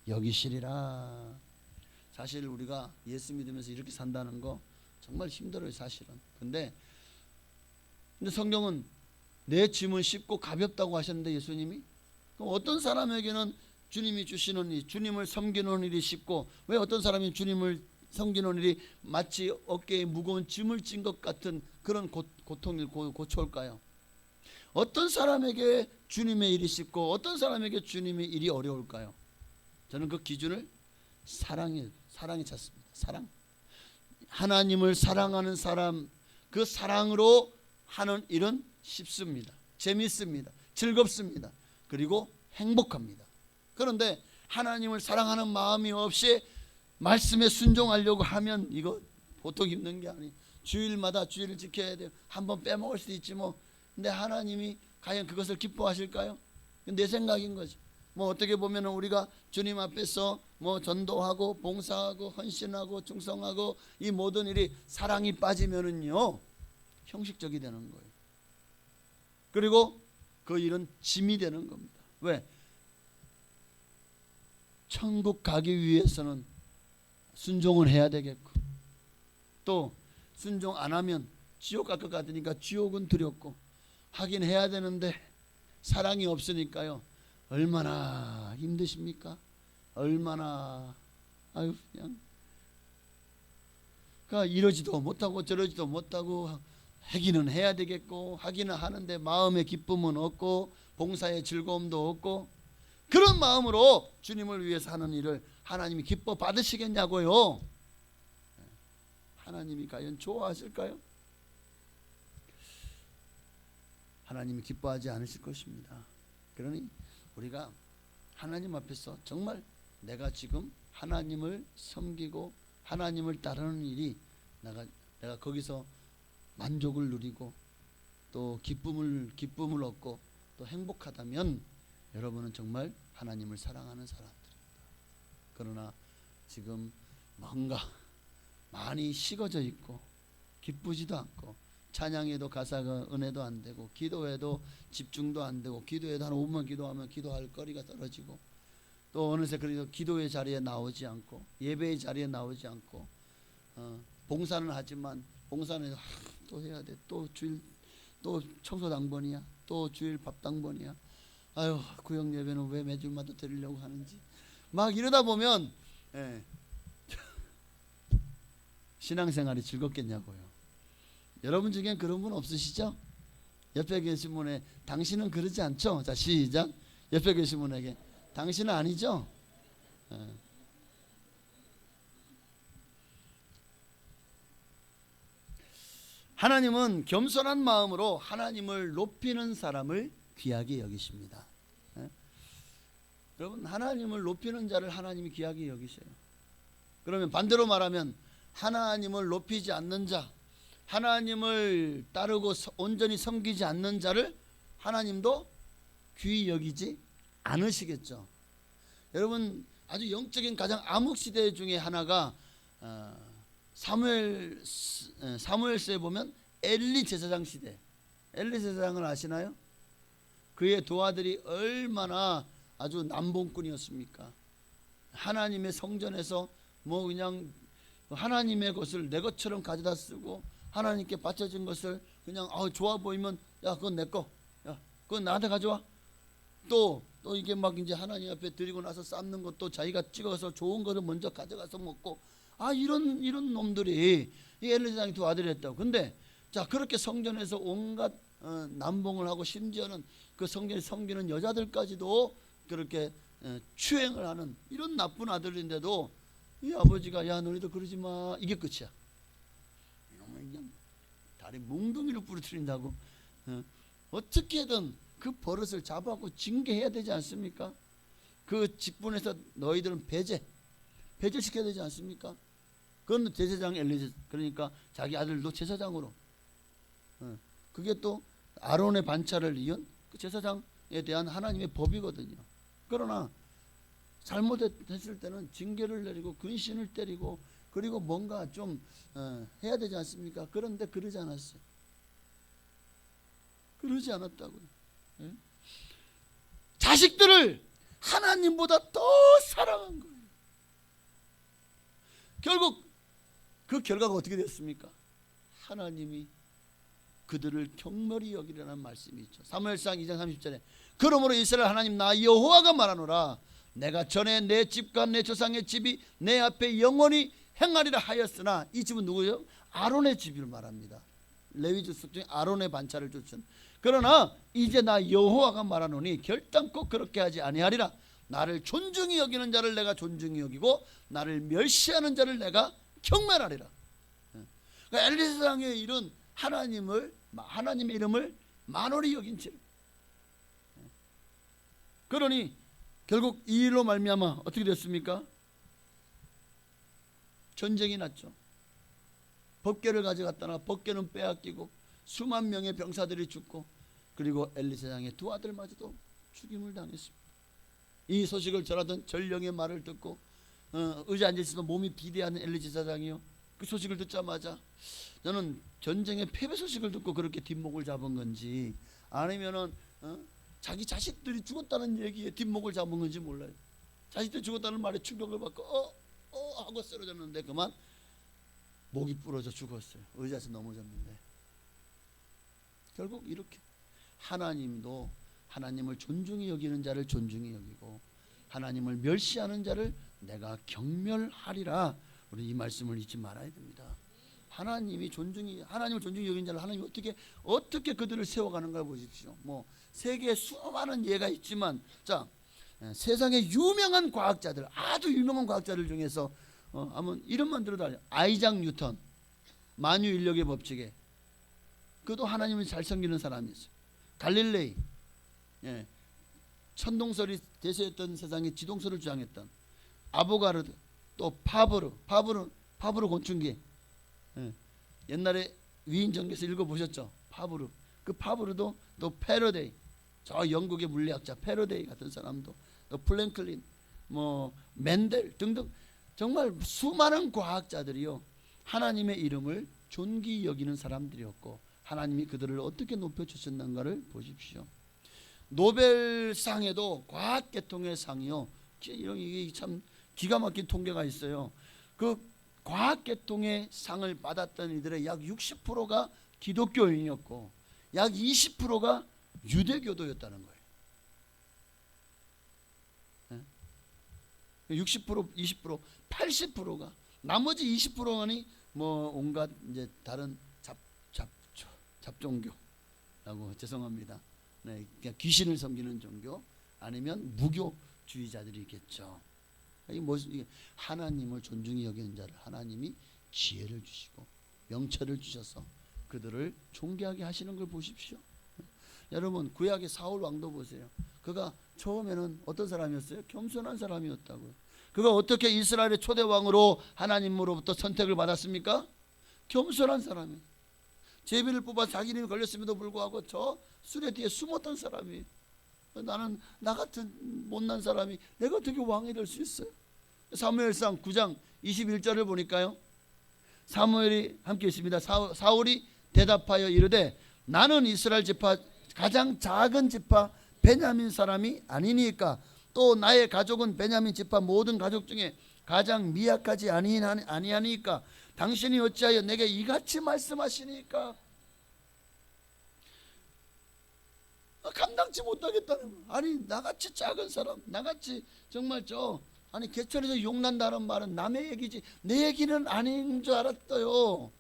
여기시리라. 사실 우리가 예수 믿으면서 이렇게 산다는 거 정말 힘들어요, 사실은. 근데 성경은 내 짐은 쉽고 가볍다고 하셨는데 예수님이, 그럼 어떤 사람에게는 주님이 주시는 일, 주님을 섬기는 일이 쉽고, 왜 어떤 사람이 주님을 섬기는 일이 마치 어깨에 무거운 짐을 진 것 같은 그런 고통을 고쳐올까요? 어떤 사람에게 주님의 일이 쉽고 어떤 사람에게 주님의 일이 어려울까요? 저는 그 기준을 사랑에 찾습니다. 사랑. 하나님을 사랑하는 사람, 그 사랑으로 하는 일은 쉽습니다. 재밌습니다. 즐겁습니다. 그리고 행복합니다. 그런데 하나님을 사랑하는 마음이 없이 말씀에 순종하려고 하면 이거 보통 힘든 게 아니에요. 주일마다 주일을 지켜야 돼요. 한번 빼먹을 수도 있지 뭐. 근데 하나님이 과연 그것을 기뻐하실까요? 내 생각인 거죠. 뭐 어떻게 보면 우리가 주님 앞에서 뭐 전도하고 봉사하고 헌신하고 충성하고 이 모든 일이 사랑이 빠지면은요 형식적이 되는 거예요. 그리고 그 일은 짐이 되는 겁니다. 왜? 천국 가기 위해서는 순종을 해야 되겠고, 또 순종 안 하면 지옥 갈 것 같으니까 지옥은 두렵고 하긴 해야 되는데 사랑이 없으니까요 얼마나 힘드십니까? 얼마나 그냥 그러니까 이러지도 못하고 저러지도 못하고 하기는 해야 되겠고 하기는 하는데 마음의 기쁨은 없고 봉사의 즐거움도 없고, 그런 마음으로 주님을 위해서 하는 일을 하나님이 기뻐 받으시겠냐고요? 하나님이 과연 좋아하실까요? 하나님이 기뻐하지 않으실 것입니다. 그러니 우리가 하나님 앞에서 정말 내가 지금 하나님을 섬기고 하나님을 따르는 일이 내가 거기서 만족을 누리고 또 기쁨을 얻고 또 행복하다면 여러분은 정말 하나님을 사랑하는 사람들입니다. 그러나 지금 뭔가 많이 식어져 있고 기쁘지도 않고 찬양에도 가사가 은혜도 안 되고, 기도해도 집중도 안 되고, 기도해도 한 5분만 기도하면 기도할 거리가 떨어지고, 또 어느새 그래도 기도의 자리에 나오지 않고, 예배의 자리에 나오지 않고, 봉사는 하지만 봉사는 또 해야 돼. 또 주일, 또 청소 당번이야. 또 주일 밥 당번이야. 아유, 구역 예배는 왜 매주마다 드리려고 하는지. 막 이러다 보면 신앙생활이 즐겁겠냐고요. 여러분 중엔 그런 분 없으시죠? 옆에 계신 분에 당신은 그러지 않죠? 자, 시작. 옆에 계신 분에게 당신은 아니죠? 하나님은 겸손한 마음으로 하나님을 높이는 사람을 귀하게 여기십니다. 여러분, 하나님을 높이는 자를 하나님이 귀하게 여기셔요. 그러면 반대로 말하면 하나님을 높이지 않는 자, 하나님을 따르고 온전히 섬기지 않는 자를 하나님도 귀히 여기지 않으시겠죠. 여러분, 아주 영적인 가장 암흑 시대 중에 하나가 사무엘서에 보면 엘리 제사장 시대. 엘리 제사장을 아시나요? 그의 두 아들이 얼마나 아주 남봉꾼이었습니까? 하나님의 성전에서 뭐 그냥 하나님의 것을 내 것처럼 가져다 쓰고, 하나님께 바쳐진 것을 그냥 좋아 보이면 야, 그건 내 거, 야, 그건 나한테 가져와. 또 이게 막 이제 하나님 앞에 드리고 나서 삶는 것도 자기가 찍어서 좋은 거를 먼저 가져가서 먹고, 이런 놈들이 이 엘리 제사장이 두 아들이 했다고. 근데 자, 그렇게 성전에서 온갖 남봉을 하고, 심지어는 그 성전에 섬기는 여자들까지도 그렇게 추행을 하는 이런 나쁜 아들인데도 이 아버지가 야, 너희도 그러지 마, 이게 끝이야. 이놈을 그냥 다리 뭉둥이를 부러뜨린다고. 어떻게든 그 버릇을 잡아갖고 징계해야 되지 않습니까? 그 직분에서 너희들은 배제시켜야 되지 않습니까? 그건 제사장 엘리제, 그러니까 자기 아들도 제사장으로. 그게 또 아론의 반차를 이은 그 제사장에 대한 하나님의 법이거든요. 그러나 잘못했을 때는 징계를 내리고 근신을 때리고, 그리고 뭔가 좀 해야 되지 않습니까? 그런데 그러지 않았어요. 그러지 않았다고요. 자식들을 하나님보다 더 사랑한 거예요. 결국 그 결과가 어떻게 됐습니까? 하나님이 그들을 경멸히 여기려는 말씀이 있죠. 사무엘상 2장 30절에 그러므로 이스라엘 하나님 나 여호와가 말하노라, 내가 전에 내 집과 내 조상의 집이 내 앞에 영원히 행하리라 하였으나, 이 집은 누구예요? 아론의 집을 말합니다. 레위 족속 중에 아론의 반차를 쫓은. 그러나 이제 나 여호와가 말하노니 결단코 그렇게 하지 아니하리라. 나를 존중히 여기는 자를 내가 존중히 여기고, 나를 멸시하는 자를 내가 경멸하리라. 그러니까 엘리 제사장의 일은 하나님의 이름을 만홀히 여긴 채. 그러니 결국 이 일로 말미암아 어떻게 됐습니까? 전쟁이 났죠. 법궤를 가져갔다가 법궤는 빼앗기고 수만 명의 병사들이 죽고, 그리고 엘리 제사장의 두 아들마저도 죽임을 당했습니다. 이 소식을 전하던 전령의 말을 듣고 의자 앉아있어도 몸이 비대하는 엘리 제사장이요, 그 소식을 듣자마자 저는 전쟁의 패배 소식을 듣고 그렇게 뒷목을 잡은 건지, 아니면은 자기 자식들이 죽었다는 얘기에 뒷목을 잡은 건지 몰라요. 자식들이 죽었다는 말에 충격을 받고 하고 쓰러졌는데 그만 목이 부러져 죽었어요. 의자에서 넘어졌는데. 결국 이렇게 하나님도 하나님을 존중히 여기는 자를 존중히 여기고, 하나님을 멸시하는 자를 내가 경멸하리라. 우리 이 말씀을 잊지 말아야 됩니다. 하나님을 존중히 여기는 자를 하나님이 어떻게 그들을 세워가는가 보십시오. 뭐 세계에 수많은 예가 있지만, 자, 세상의 유명한 과학자들, 아주 유명한 과학자들 중에서 한번 이름만 들어도 알아요. 아이작 뉴턴, 만유 인력의 법칙에 그도 하나님을 잘 섬기는 사람이었어요. 갈릴레이, 천동설이 대세였던 세상에 지동설을 주장했던 아보가르드, 또 파브르 곤충기, 옛날에 위인전기에서 읽어보셨죠? 파브르. 그 파브르도, 또 패러데이, 저 영국의 물리학자 패러데이 같은 사람도, 또 플랭클린, 뭐 맨델 등등 정말 수많은 과학자들이요, 하나님의 이름을 존귀히 여기는 사람들이었고, 하나님이 그들을 어떻게 높여주셨는가를 보십시오. 노벨상에도 과학계통의 상이요, 이게 참 기가 막힌 통계가 있어요. 그 과학계통의 상을 받았던 이들의 약 60%가 기독교인이었고 약 20%가 유대교도였다는 거예요. 60%, 20%, 80%가, 나머지 20%는 뭐 온갖 이제 다른 잡종교라고, 죄송합니다. 네, 그냥 귀신을 섬기는 종교 아니면 무교주의자들이겠죠. 이게 하나님을 존중히 여기는 자를 하나님이 지혜를 주시고 명철을 주셔서 그들을 존귀하게 하시는 걸 보십시오. 여러분, 구약의 사울 왕도 보세요. 그가 처음에는 어떤 사람이었어요? 겸손한 사람이었다고요. 그가 어떻게 이스라엘의 초대 왕으로 하나님으로부터 선택을 받았습니까? 겸손한 사람이에요. 제비를 뽑아 자기는 걸렸음에도 불구하고 저 수레 뒤에 숨었던 사람이에요. 나는 나 같은 못난 사람이 내가 어떻게 왕이 될 수 있어요? 사무엘상 9장 21절을 보니까요, 사무엘이 함께 있습니다. 사울이 대답하여 이르되 나는 이스라엘 지파 가장 작은 지파 베냐민 사람이 아니니까 또 나의 가족은 베냐민 지파 모든 가족 중에 가장 미약하지 아니하니까 당신이 어찌하여 내게 이같이 말씀하시니까? 감당치 못하겠다는 거예요. 아니, 나같이 작은 사람, 나같이 정말 아니 개천에서 욕난다는 말은 남의 얘기지 내 얘기는 아닌 줄 알았어요.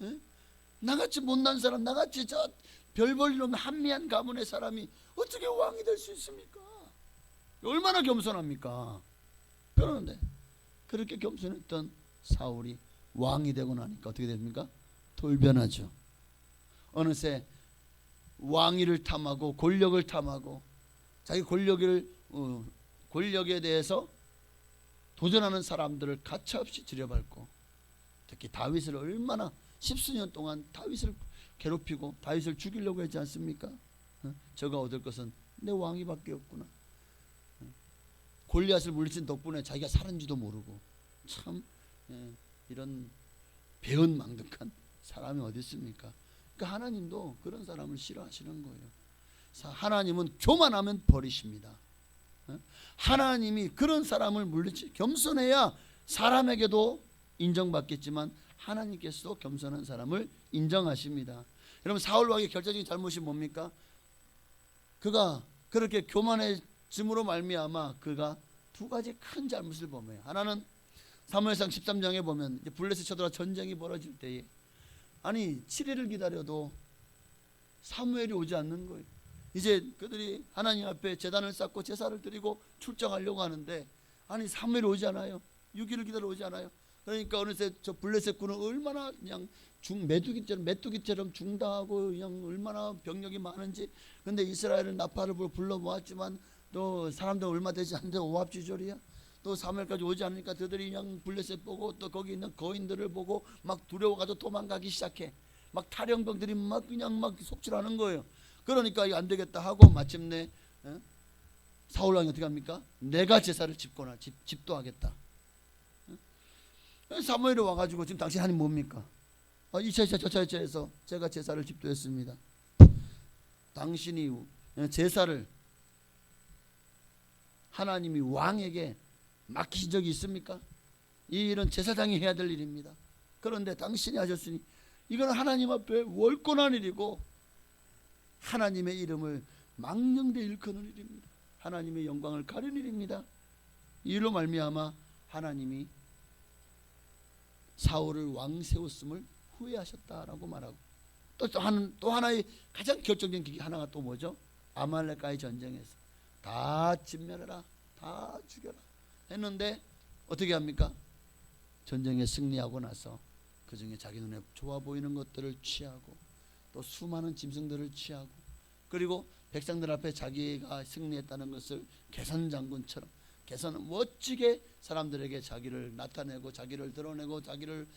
에? 나같이 못난 사람, 나같이 별 볼 일 없는 한미한 가문의 사람이 어떻게 왕이 될 수 있습니까? 얼마나 겸손합니까? 그러는데 그렇게 겸손했던 사울이 왕이 되고 나니까 어떻게 됩니까? 돌변하죠. 어느새 왕위를 탐하고 권력을 탐하고 자기 권력에 대해서 도전하는 사람들을 가차없이 들여밟고, 특히 다윗을 얼마나 십수년 동안 다윗을 괴롭히고 다윗을 죽이려고 했지 않습니까? 저가 얻을 것은 내 왕위밖에 없구나. 골리앗을 물리친 덕분에 자기가 살은지도 모르고 참 이런 배은망덕한 사람이 어디 있습니까? 그러니까 하나님도 그런 사람을 싫어하시는 거예요. 하나님은 교만하면 버리십니다. 하나님이 그런 사람을 물리치, 겸손해야 사람에게도 인정받겠지만 하나님께서도 겸손한 사람을 인정하십니다. 여러분, 사울 왕의 결정적인 잘못이 뭡니까? 그가 그렇게 교만해짐으로 말미암아 그가 두 가지 큰 잘못을 범해요. 하나는 사무엘상 13장에 보면 이제 블레셋 쳐들어 전쟁이 벌어질 때에 아니 7일을 기다려도 사무엘이 오지 않는 거예요. 이제 그들이 하나님 앞에 제단을 쌓고 제사를 드리고 출정하려고 하는데 아니 사무엘이 오지 않아요. 6일을 기다려 오지 않아요. 그러니까 어느새 저 블레셋 군은 얼마나 그냥 메뚜기처럼 중당하고 그냥 얼마나 병력이 많은지. 근데 이스라엘은 나팔을 불러 모았지만 또 사람들 얼마 되지 않는데 오합지졸이야. 또 사무엘까지 오지 않으니까 그들이 그냥 블레셋 보고 또 거기 있는 거인들을 보고 막 두려워가지고 도망가기 시작해. 막 탈영병들이 막 그냥 막 속출하는 거예요. 그러니까 이거 안 되겠다 하고 마침내 사울 왕이 어떻게 합니까? 내가 제사를 집도하겠다. 사무엘이 와가지고 지금 당신 하나님 뭡니까? 이 제사 저 제사에서 제가 제사를 집도했습니다. 당신이 제사를 하나님이 왕에게 맡기신 적이 있습니까? 이 일은 제사장이 해야 될 일입니다. 그런데 당신이 하셨으니 이건 하나님 앞에 월권한 일이고 하나님의 이름을 망령되 일컫는 일입니다. 하나님의 영광을 가리는 일입니다. 이 일로 말미암아 하나님이 사울을 왕 세웠음을 후회하셨다라고 말하고, 또 하나의 가장 결정적인 계기 하나가 또 뭐죠? 아말렉과의 전쟁에서 다 진멸해라, 다 죽여라 했는데 어떻게 합니까? 전쟁에 승리하고 나서 그 중에 자기 눈에 좋아 보이는 것들을 취하고 또 수많은 짐승들을 취하고 그리고 백성들 앞에 자기가 승리했다는 것을 개선장군처럼 멋지게 사람들에게 자기를 나타내고 자기를 드러내고 자기를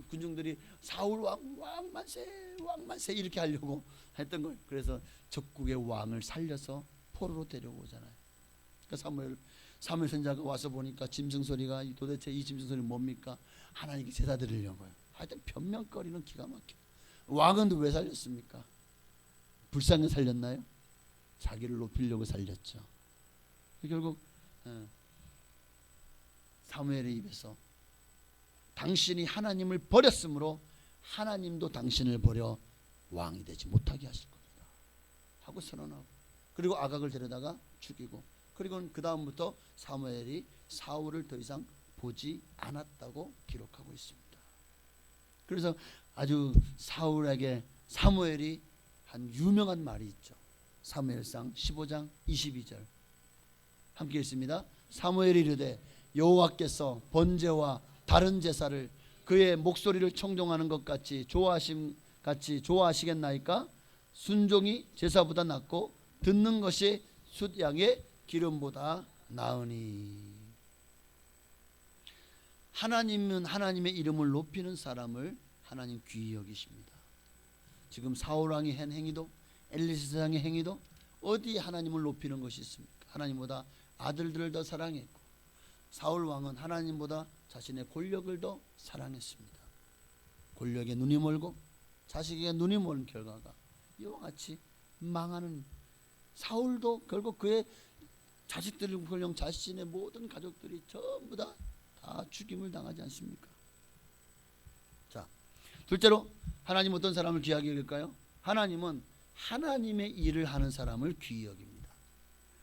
군중들이 사울 왕 만세 이렇게 하려고 했던 거예요. 그래서 적국의 왕을 살려서 포로로 데려오잖아요. 그러니까 사무엘 선지자가 와서 보니까 짐승 소리가 도대체 이 짐승 소리는 뭡니까? 하나님께 제사 드리려고요. 하여튼 변명거리는 기가 막혀. 왕은 왜 살렸습니까? 불쌍히 살렸나요? 자기를 높이려고 살렸죠. 결국 사무엘의 입에서 당신이 하나님을 버렸으므로 하나님도 당신을 버려 왕이 되지 못하게 하실 겁니다 하고 선언하고, 그리고 아각을 데려다가 죽이고, 그리고 그 다음부터 사무엘이 사울을 더 이상 보지 않았다고 기록하고 있습니다. 그래서 아주 사울에게 사무엘이 한 유명한 말이 있죠. 사무엘상 15장 22절 함께 읽습니다. 사무엘이 이르되 여호와께서 번제와 다른 제사를 그의 목소리를 청종하는 것 같이 좋아하시겠나이까? 순종이 제사보다 낫고 듣는 것이 숫양의 기름보다 나으니. 하나님은 하나님의 이름을 높이는 사람을 하나님 귀히 여기십니다. 지금 사울 왕이 한 행위도 엘리사 왕의 행위도 어디에 하나님을 높이는 것이 있습니까? 하나님보다 아들들을 더 사랑했고, 사울 왕은 하나님보다 자신의 권력을 더 사랑했습니다. 권력에 눈이 멀고 자식에게 눈이 먼 결과가 이와 같이 망하는, 사울도 결국 그의 자식들을커녕 자신의 모든 가족들이 전부 다 죽임을 당하지 않습니까? 자, 둘째로 하나님 어떤 사람을 귀하게 여길까요? 하나님은 하나님의 일을 하는 사람을 귀히 여깁니다.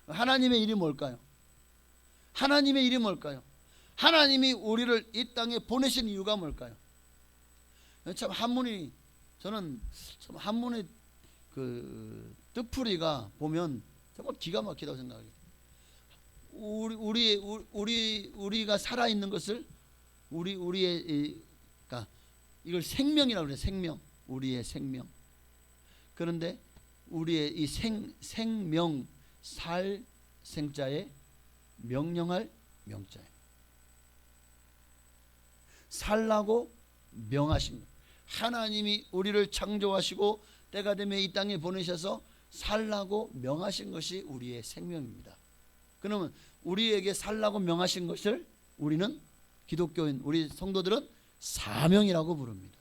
하나님의 일이 뭘까요? 하나님의 일이 뭘까요? 하나님이 우리를 이 땅에 보내신 이유가 뭘까요? 참 한문이, 저는 참 한문의 그 뜻풀이가 보면 정말 기가 막히다고 생각해요. 우리가 살아 있는 것을 우리의 그러니까 이걸 생명이라고 그래요. 생명, 우리의 생명. 그런데 우리의 이 생명, 살 생자에 명령할 명자예요. 살라고 명하신 것. 하나님이 우리를 창조하시고 때가 되면 이 땅에 보내셔서 살라고 명하신 것이 우리의 생명입니다. 그러면 우리에게 살라고 명하신 것을 우리는 기독교인, 우리 성도들은 사명이라고 부릅니다.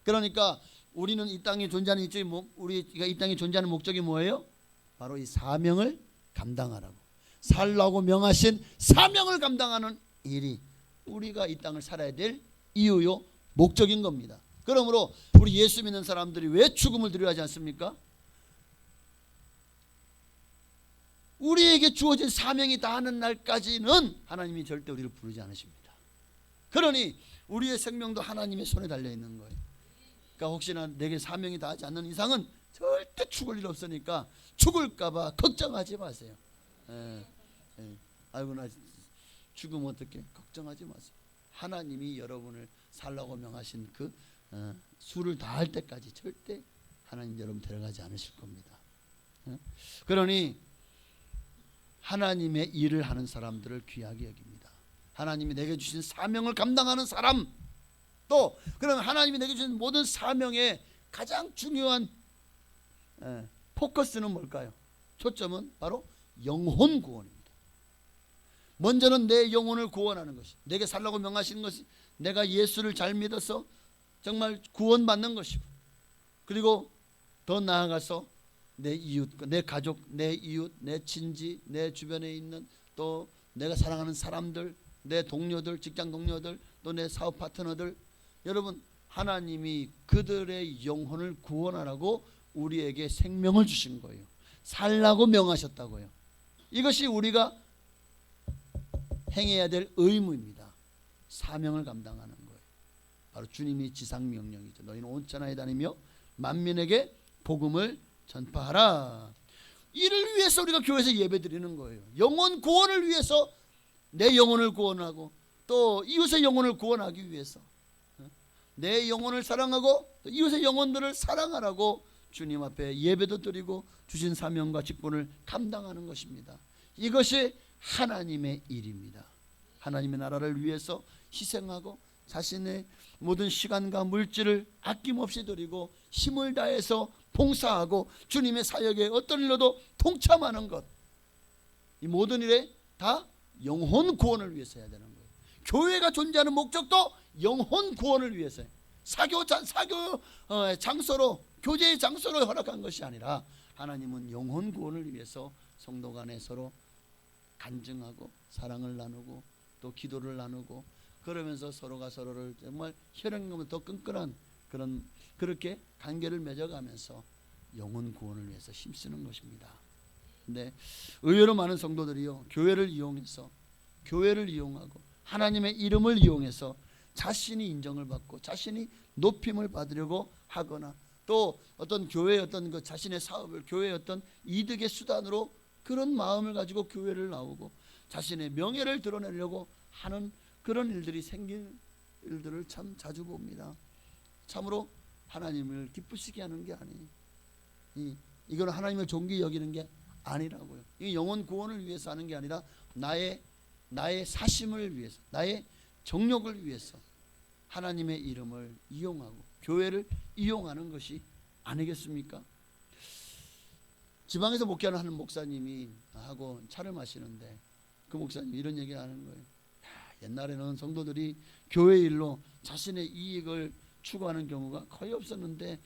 그러니까 우리는 이 땅에 존재하는 우리가 이 땅에 존재하는 목적이 뭐예요? 바로 이 사명을 감당하라고, 살라고 명하신 사명을 감당하는 일이 우리가 이 땅을 살아야 될 이유요, 목적인 겁니다. 그러므로 우리 예수 믿는 사람들이 왜 죽음을 두려워하지 않습니까? 우리에게 주어진 사명이 다하는 날까지는 하나님이 절대 우리를 부르지 않으십니다. 그러니 우리의 생명도 하나님의 손에 달려 있는 거예요. 그러니까 혹시나 내게 사명이 다하지 않는 이상은 절대 죽을 일 없으니까 죽을까봐 걱정하지 마세요. 아이고 나 죽으면 어떡해, 걱정하지 마세요. 하나님이 여러분을 살라고 명하신 그 수를 다할 때까지 절대 하나님 여러분 데려가지 않으실 겁니다. 그러니 하나님의 일을 하는 사람들을 귀하게 여깁니다. 하나님이 내게 주신 사명을 감당하는 사람, 또 그럼 하나님이 내게 주신 모든 사명의 가장 중요한 포커스는 뭘까요? 초점은 바로 영혼 구원입니다. 먼저는 내 영혼을 구원하는 것이, 내게 살라고 명하시는 것이 내가 예수를 잘 믿어서 정말 구원받는 것이고, 그리고 더 나아가서 내 이웃, 내 가족, 내 이웃, 내 친지, 내 주변에 있는 또 내가 사랑하는 사람들, 내 동료들, 직장 동료들, 또 내 사업 파트너들, 여러분 하나님이 그들의 영혼을 구원하라고 우리에게 생명을 주신 거예요. 살라고 명하셨다고요. 이것이 우리가 행해야 될 의무입니다. 사명을 감당하는 거예요. 바로 주님이 지상명령이죠. 너희는 온 천하에 다니며 만민에게 복음을 전파하라. 이를 위해서 우리가 교회에서 예배드리는 거예요. 영혼 구원을 위해서, 내 영혼을 구원하고 또 이웃의 영혼을 구원하기 위해서, 내 영혼을 사랑하고 또 이웃의 영혼들을 사랑하라고 주님 앞에 예배도 드리고 주신 사명과 직분을 감당하는 것입니다. 이것이 하나님의 일입니다. 하나님의 나라를 위해서 희생하고 자신의 모든 시간과 물질을 아낌없이 드리고 힘을 다해서 봉사하고 주님의 사역에 어떤 일로도 동참하는 것, 이 모든 일에 다 영혼 구원을 위해서 해야 되는 거예요. 교회가 존재하는 목적도 영혼 구원을 위해서예요. 사교 장소로, 교제의 장소로 허락한 것이 아니라 하나님은 영혼 구원을 위해서 성도 간에 서로 간증하고 사랑을 나누고 또 기도를 나누고 그러면서 서로가 서로를 정말 혈연감을 더 끈끈한 그렇게 관계를 맺어가면서 영혼 구원을 위해서 힘쓰는 것입니다. 근데 의외로 많은 성도들이요, 교회를 이용하고 하나님의 이름을 이용해서 자신이 인정을 받고 자신이 높임을 받으려고 하거나 또 어떤 교회의 어떤 그 자신의 사업을 교회의 어떤 이득의 수단으로 그런 마음을 가지고 교회를 나오고 자신의 명예를 드러내려고 하는 그런 일들이 생긴 일들을 참 자주 봅니다. 참으로 하나님을 기쁘시게 하는 게 아니에요. 이건 하나님을 존귀히 여기는 게 아니라고요. 이 영혼 구원을 위해서 하는 게 아니라 나의 사심을 위해서, 나의 정욕을 위해서 하나님의 이름을 이용하고 교회를 이용하는 것이 아니겠습니까? 지방에서 목회를 하는 목사님이 하고 차를 마시는데 그 목사님이 이런 얘기를 하는 거예요. 옛날에는 성도들이 교회 일로 자신의 이익을 추구하는 경우가 거의 없었는데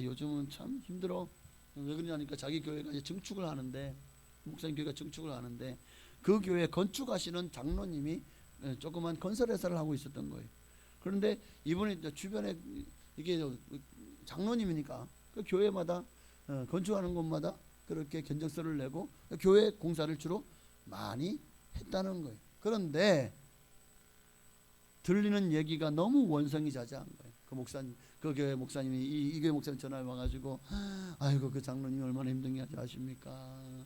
요즘은 참 힘들어. 왜 그러냐니까 자기 교회가 이제 증축을 하는데, 목사님 교회가 증축을 하는데 그 교회 건축하시는 장로님이 조그만 건설 회사를 하고 있었던 거예요. 그런데 이분이 주변에 이게 장로님이니까 그 교회마다 건축하는 곳마다 그렇게 견적서를 내고 교회 공사를 주로 많이 했다는 거예요. 그런데 들리는 얘기가 너무 원성이 자자한 거예요. 그 목사님, 그 교회 목사님이 이 교회 목사님 전화해 와가지고 아이고 그 장로님이 얼마나 힘든지 아십니까?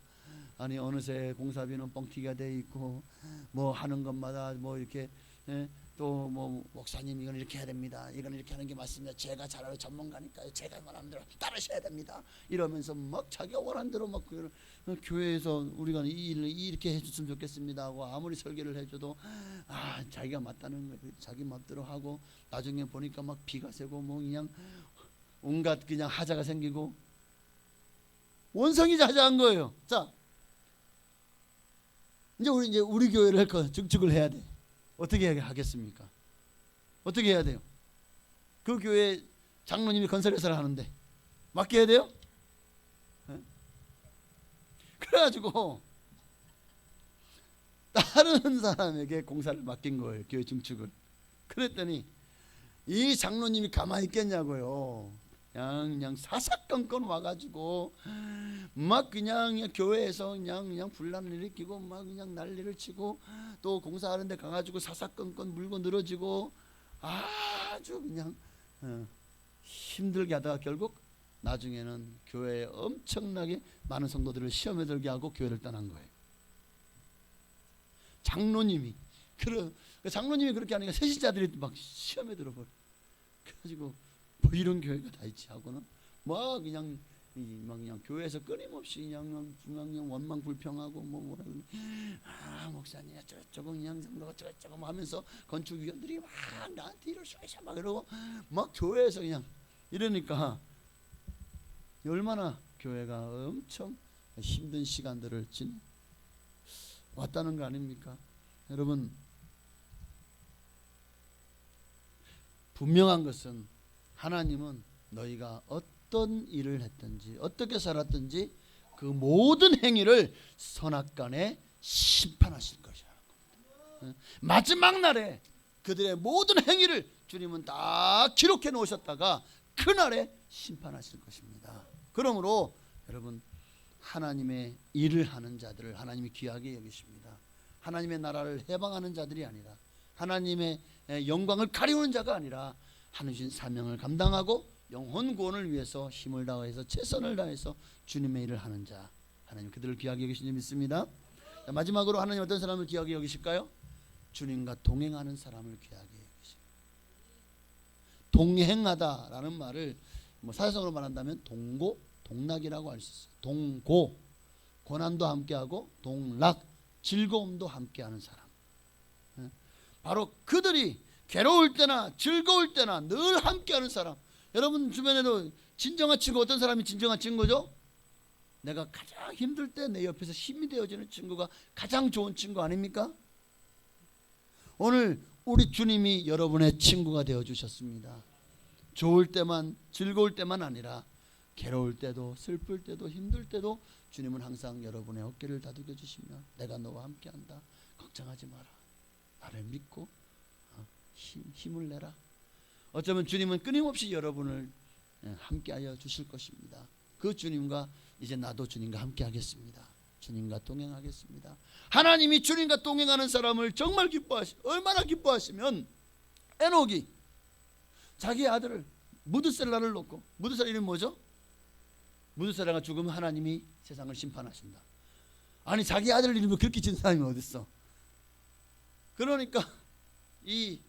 아니 어느새 공사비는 뻥튀기가 돼 있고 뭐 하는 것마다 뭐 이렇게 또 뭐 목사님 이건 이렇게 해야 됩니다. 이건 이렇게 하는 게 맞습니다. 제가 잘 알아요. 전문가니까요. 제가 말하는 대로 따르셔야 됩니다. 이러면서 막 자기가 원하는 대로 막 교회에서 우리가 이 일을 이렇게 해줬으면 좋겠습니다 하고 아무리 설계를 해줘도 자기가 맞다는 거예요. 자기 멋대로 하고 나중에 보니까 막 비가 새고 뭐 그냥 온갖 그냥 하자가 생기고 원성이 자자한 거예요. 자, 이제 우리 교회를 할 거 증축을 해야 돼. 어떻게 하겠습니까? 어떻게 해야 돼요? 그 교회 장로님이 건설회사를 하는데 맡겨야 돼요? 그래가지고 다른 사람에게 공사를 맡긴 거예요. 교회 증축을. 그랬더니 이 장로님이 가만히 있겠냐고요. 그냥 사사건건 와가지고 막 그냥 교회에서 그냥 분란을 일으키고 막 그냥 난리를 치고 또 공사하는데 가가지고 사사건건 물고 늘어지고 아주 그냥 힘들게 하다가 결국 나중에는 교회에 엄청나게 많은 성도들을 시험에 들게 하고 교회를 떠난 거예요. 장로님이 장로님이 그렇게 하니까 세시자들이 막 시험에 들어버려. 그래가지고 뭐 이런 교회가 다 있지 하고는 뭐 그냥 교회에서 끊임없이 그냥 원망 불평하고 뭐라 그러니 목사님 저쪽은 그냥 성도가 저쪽은 하면서 건축위원들이 막 나한테 이럴 수가 있어 막 이러고 막 교회에서 그냥 이러니까 얼마나 교회가 엄청 힘든 시간들을 왔다는 거 아닙니까? 여러분, 분명한 것은 하나님은 너희가 어떤 일을 했든지 어떻게 살았든지 그 모든 행위를 선악간에 심판하실 것이라는 겁니다. 마지막 날에 그들의 모든 행위를 주님은 다 기록해 놓으셨다가 그날에 심판하실 것입니다. 그러므로 여러분, 하나님의 일을 하는 자들을 하나님이 귀하게 여기십니다. 하나님의 나라를 해방하는 자들이 아니라 하나님의 영광을 가리우는 자가 아니라 하나님 사명을 감당하고 영혼 구원을 위해서 힘을 다해서 최선을 다해서 주님의 일을 하는 자, 하나님 그들을 귀하게 여기시는 줄 믿습니다. 자, 마지막으로 하나님 어떤 사람을 귀하게 여기실까요? 주님과 동행하는 사람을 귀하게 여기십니다. 동행하다라는 말을 사회성으로 말한다면 동고, 동락이라고 할 수 있어요. 동고, 고난도 함께하고 동락, 즐거움도 함께하는 사람. 바로 그들이 괴로울 때나 즐거울 때나 늘 함께하는 사람. 여러분 주변에도 진정한 친구, 어떤 사람이 진정한 친구죠? 내가 가장 힘들 때 내 옆에서 힘이 되어주는 친구가 가장 좋은 친구 아닙니까? 오늘 우리 주님이 여러분의 친구가 되어주셨습니다. 좋을 때만 즐거울 때만 아니라 괴로울 때도 슬플 때도 힘들 때도 주님은 항상 여러분의 어깨를 다독여 주시며 내가 너와 함께한다. 걱정하지 마라. 나를 믿고 힘을 내라. 어쩌면 주님은 끊임없이 여러분을 함께하여 주실 것입니다. 그 주님과 이제 나도 주님과 함께하겠습니다. 주님과 동행하겠습니다. 하나님이 주님과 동행하는 사람을 정말 얼마나 기뻐하시면 에녹이 자기 아들을 무드셀라를 놓고, 무드셀라 이름이 뭐죠? 무드셀라가 죽으면 하나님이 세상을 심판하신다. 아니 자기 아들 이름을 그렇게 지은 사람이 어딨어? 그러니까 이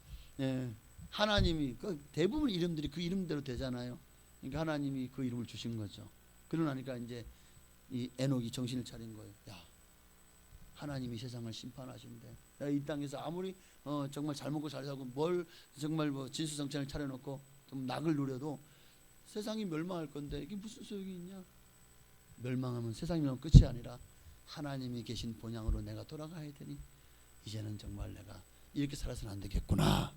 하나님이 대부분 이름들이 그 이름대로 되잖아요. 그러니까 하나님이 그 이름을 주신 거죠. 그러나니까 이제 이 에녹이 정신을 차린 거예요. 야, 하나님이 세상을 심판하신대. 야, 이 땅에서 아무리 정말 잘 먹고 잘 살고 뭘 정말 뭐 진수성찬을 차려놓고 좀 낙을 누려도 세상이 멸망할 건데 이게 무슨 소용이 있냐? 멸망하면 세상이 멸망 끝이 아니라 하나님이 계신 본향으로 내가 돌아가야 되니 이제는 정말 내가 이렇게 살아서는 안 되겠구나.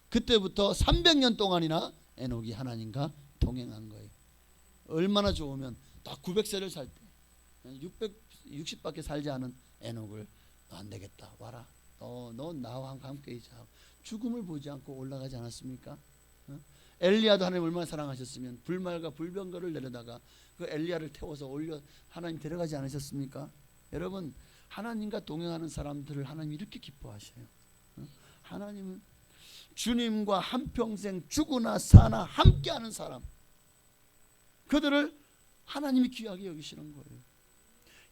그때부터 300년 동안이나 에녹이 하나님과 동행한 거예요. 얼마나 좋으면 딱 900세를 살 때 660밖에 살지 않은 에녹을 너 안 되겠다 와라. 너 나와 함께 있자. 죽음을 보지 않고 올라가지 않았습니까? 엘리야도 하나님 얼마나 사랑하셨으면 불말과 불병거를 내려다가 그 엘리야를 태워서 올려 하나님 데려가지 않으셨습니까? 여러분 하나님과 동행하는 사람들을 하나님 이렇게 기뻐하셔요. 하나님은 주님과 한평생 죽으나 사나 함께하는 사람, 그들을 하나님이 귀하게 여기시는 거예요.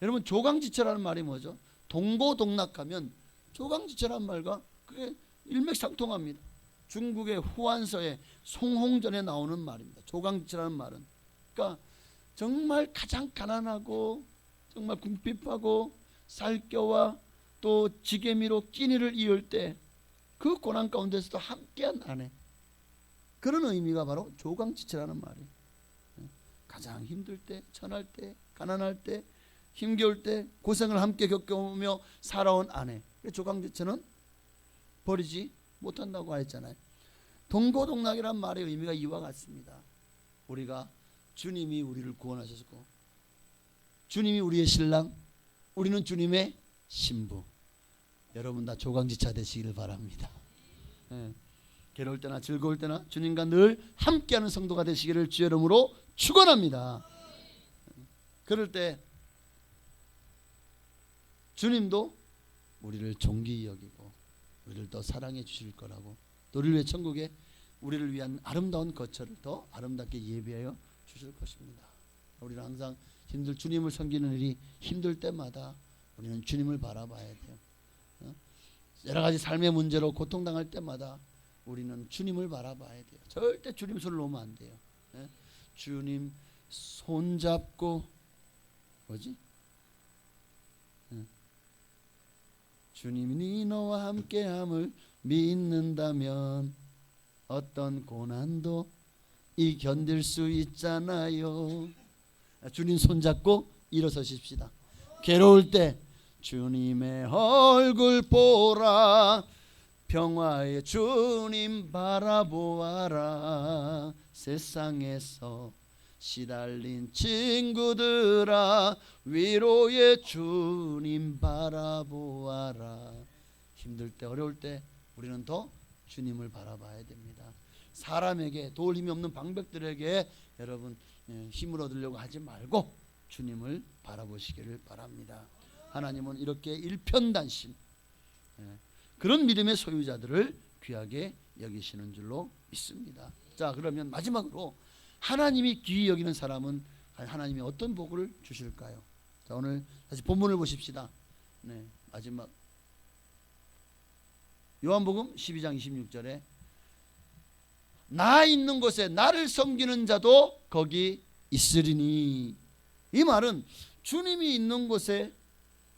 여러분 조강지처라는 말이 뭐죠? 동고동락하면 조강지처라는 말과 그게 일맥상통합니다. 중국의 후한서의 송홍전에 나오는 말입니다. 조강지처라는 말은 그러니까 정말 가장 가난하고 정말 궁핍하고 살겨와 또 지게미로 끼니를 이을 때 그 고난 가운데서도 함께한 아내, 그런 의미가 바로 조강지처라는 말이에요. 가장 힘들 때, 천할 때, 가난할 때, 힘겨울 때 고생을 함께 겪어오며 살아온 아내. 조강지처는 버리지 못한다고 했잖아요. 동고동락이란 말의 의미가 이와 같습니다. 우리가 주님이 우리를 구원하셨고 주님이 우리의 신랑, 우리는 주님의 신부. 여러분 다 조강지차 되시기를 바랍니다. 괴로울 때나 즐거울 때나 주님과 늘 함께하는 성도가 되시기를 주의 이름으로 축원합니다. 그럴 때 주님도 우리를 존귀히 여기고 우리를 더 사랑해 주실 거라고, 또 우리를 위해 천국에 우리를 위한 아름다운 거처를 더 아름답게 예비하여 주실 것입니다. 우리는 항상 주님을 섬기는 일이 힘들 때마다 우리는 주님을 바라봐야 돼요. 여러 가지 삶의 문제로 고통당할 때마다 우리는 주님을 바라봐야 돼요. 절대 주님 손을 놓으면 안 돼요. 주님 손잡고 주님이 너와 함께함을 믿는다면 어떤 고난도 견딜 수 있잖아요. 주님 손잡고 일어서십시다. 괴로울 때 주님의 얼굴 보라, 평화의 주님 바라보아라. 세상에서 시달린 친구들아, 위로의 주님 바라보아라. 힘들 때 어려울 때 우리는 더 주님을 바라봐야 됩니다. 사람에게 도울 힘이 없는 방백들에게 여러분 힘을 얻으려고 하지 말고 주님을 바라보시기를 바랍니다. 하나님은 이렇게 일편단심 그런 믿음의 소유자들을 귀하게 여기시는 줄로 믿습니다. 자, 그러면 마지막으로 하나님이 귀히 여기는 사람은 하나님이 어떤 복을 주실까요? 자, 오늘 다시 본문을 보십시다. 마지막 요한복음 12장 26절에 나 있는 곳에 나를 섬기는 자도 거기 있으리니. 이 말은 주님이 있는 곳에,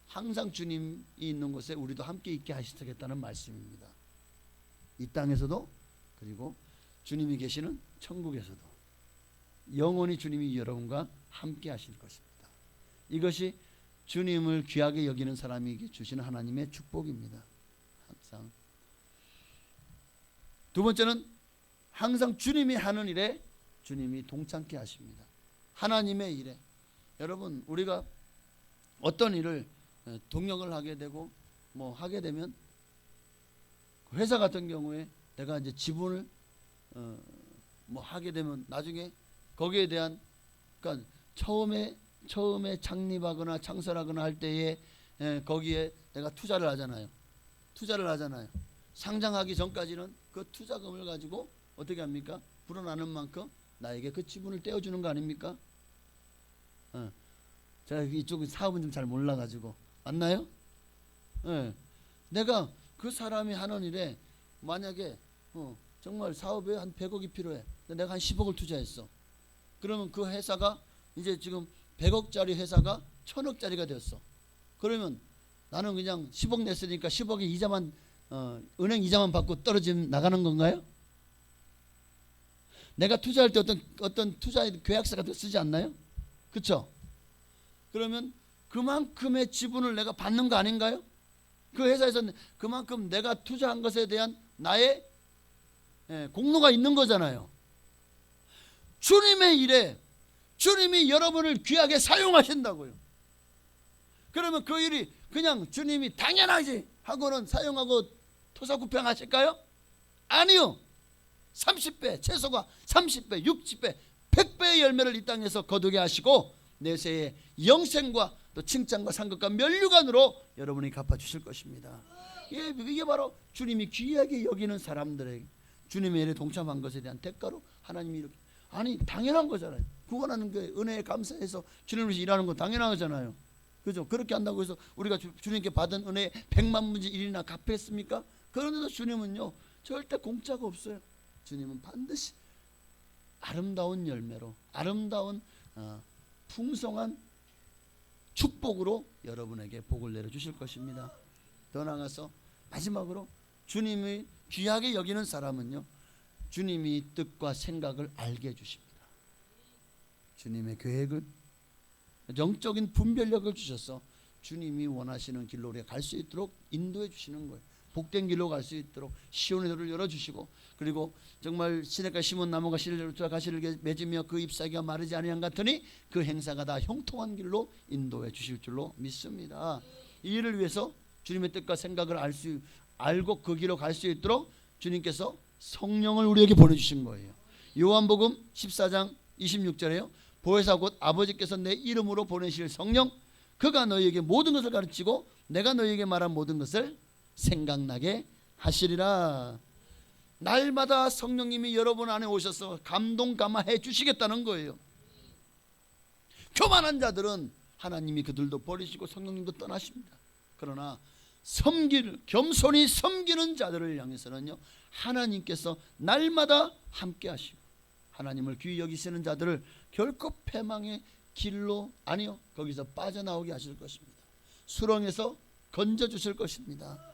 항상 주님이 있는 곳에 우리도 함께 있게 하시겠다는 말씀입니다. 이 땅에서도, 그리고 주님이 계시는 천국에서도 영원히 주님이 여러분과 함께 하실 것입니다. 이것이 주님을 귀하게 여기는 사람에게 주시는 하나님의 축복입니다. 항상. 두 번째는 항상 주님이 하는 일에 주님이 동참케 하십니다. 하나님의 일에. 여러분 우리가 어떤 일을 동역을 하게 되고 뭐 하게 되면 회사 같은 경우에 내가 이제 지분을 뭐 하게 되면 나중에 거기에 대한 그러니까 처음에 창립하거나 창설하거나 할 때에 거기에 내가 투자를 하잖아요. 상장하기 전까지는 그 투자금을 가지고 어떻게 합니까? 불어나는 만큼 나에게 그 지분을 떼어주는 거 아닙니까? 제가 이쪽 사업은 좀 잘 몰라가지고 맞나요? 내가 그 사람이 하는 일에 만약에 정말 사업에 한 100억이 필요해. 내가 한 10억을 투자했어. 그러면 그 회사가 이제 지금 100억짜리 회사가 1000억짜리가 됐어. 그러면 나는 그냥 10억 냈으니까 10억의 이자만 은행 이자만 받고 떨어지면 나가는 건가요? 내가 투자할 때 어떤 투자 계약서 같은 거 쓰지 않나요? 그렇죠? 그러면 그만큼의 지분을 내가 받는 거 아닌가요? 그 회사에서는 그만큼 내가 투자한 것에 대한 나의 공로가 있는 거잖아요. 주님의 일에 주님이 여러분을 귀하게 사용하신다고요. 그러면 그 일이 그냥 주님이 당연하지 하고는 사용하고 토사구팽하실까요? 아니요. 30배, 최소가 30배, 60배, 100배의 열매를 이 땅에서 거두게 하시고 내세의 영생과 또 칭찬과 상급과 면류관으로 여러분이 갚아주실 것입니다. 이게 바로 주님이 귀하게 여기는 사람들에게 주님의 일에 동참한 것에 대한 대가로 하나님이 이렇게 아니 당연한 거잖아요. 구원하는 게 은혜에 감사해서 주님을 위해서 일하는 건 당연한 거잖아요. 그죠? 그렇게 한다고 해서 우리가 주님께 받은 은혜 100만 분의 1이나 갚겠습니까? 그런데도 주님은요 절대 공짜가 없어요. 주님은 반드시 아름다운 열매로 아름다운 풍성한 축복으로 여러분에게 복을 내려주실 것입니다. 더 나아가서 마지막으로 주님이 귀하게 여기는 사람은요 주님이 뜻과 생각을 알게 해주십니다. 주님의 계획을 영적인 분별력을 주셔서 주님이 원하시는 길로 우리가 갈 수 있도록 인도해 주시는 거예요. 복된 길로 갈 수 있도록 시온의 도를 열어주시고 그리고 정말 시냇가 심은 나무가 씨를 가시를 맺으며 그 잎사귀가 마르지 아니한 같으니 그 행사가 다 형통한 길로 인도해 주실 줄로 믿습니다. 이 일을 위해서 주님의 뜻과 생각을 알고 그 길로 갈 수 있도록 주님께서 성령을 우리에게 보내주신 거예요. 요한복음 14장 26절에요. 보혜사 곧 아버지께서 내 이름으로 보내실 성령 그가 너희에게 모든 것을 가르치고 내가 너희에게 말한 모든 것을 생각나게 하시리라. 날마다 성령님이 여러분 안에 오셔서 감동 감화해 주시겠다는 거예요. 교만한 자들은 하나님이 그들도 버리시고 성령님도 떠나십니다. 그러나 겸손히 섬기는 자들을 향해서는요 하나님께서 날마다 함께 하시고 하나님을 귀히 여기시는 자들을 결코 패망의 길로 아니요 거기서 빠져나오게 하실 것입니다. 수렁에서 건져주실 것입니다.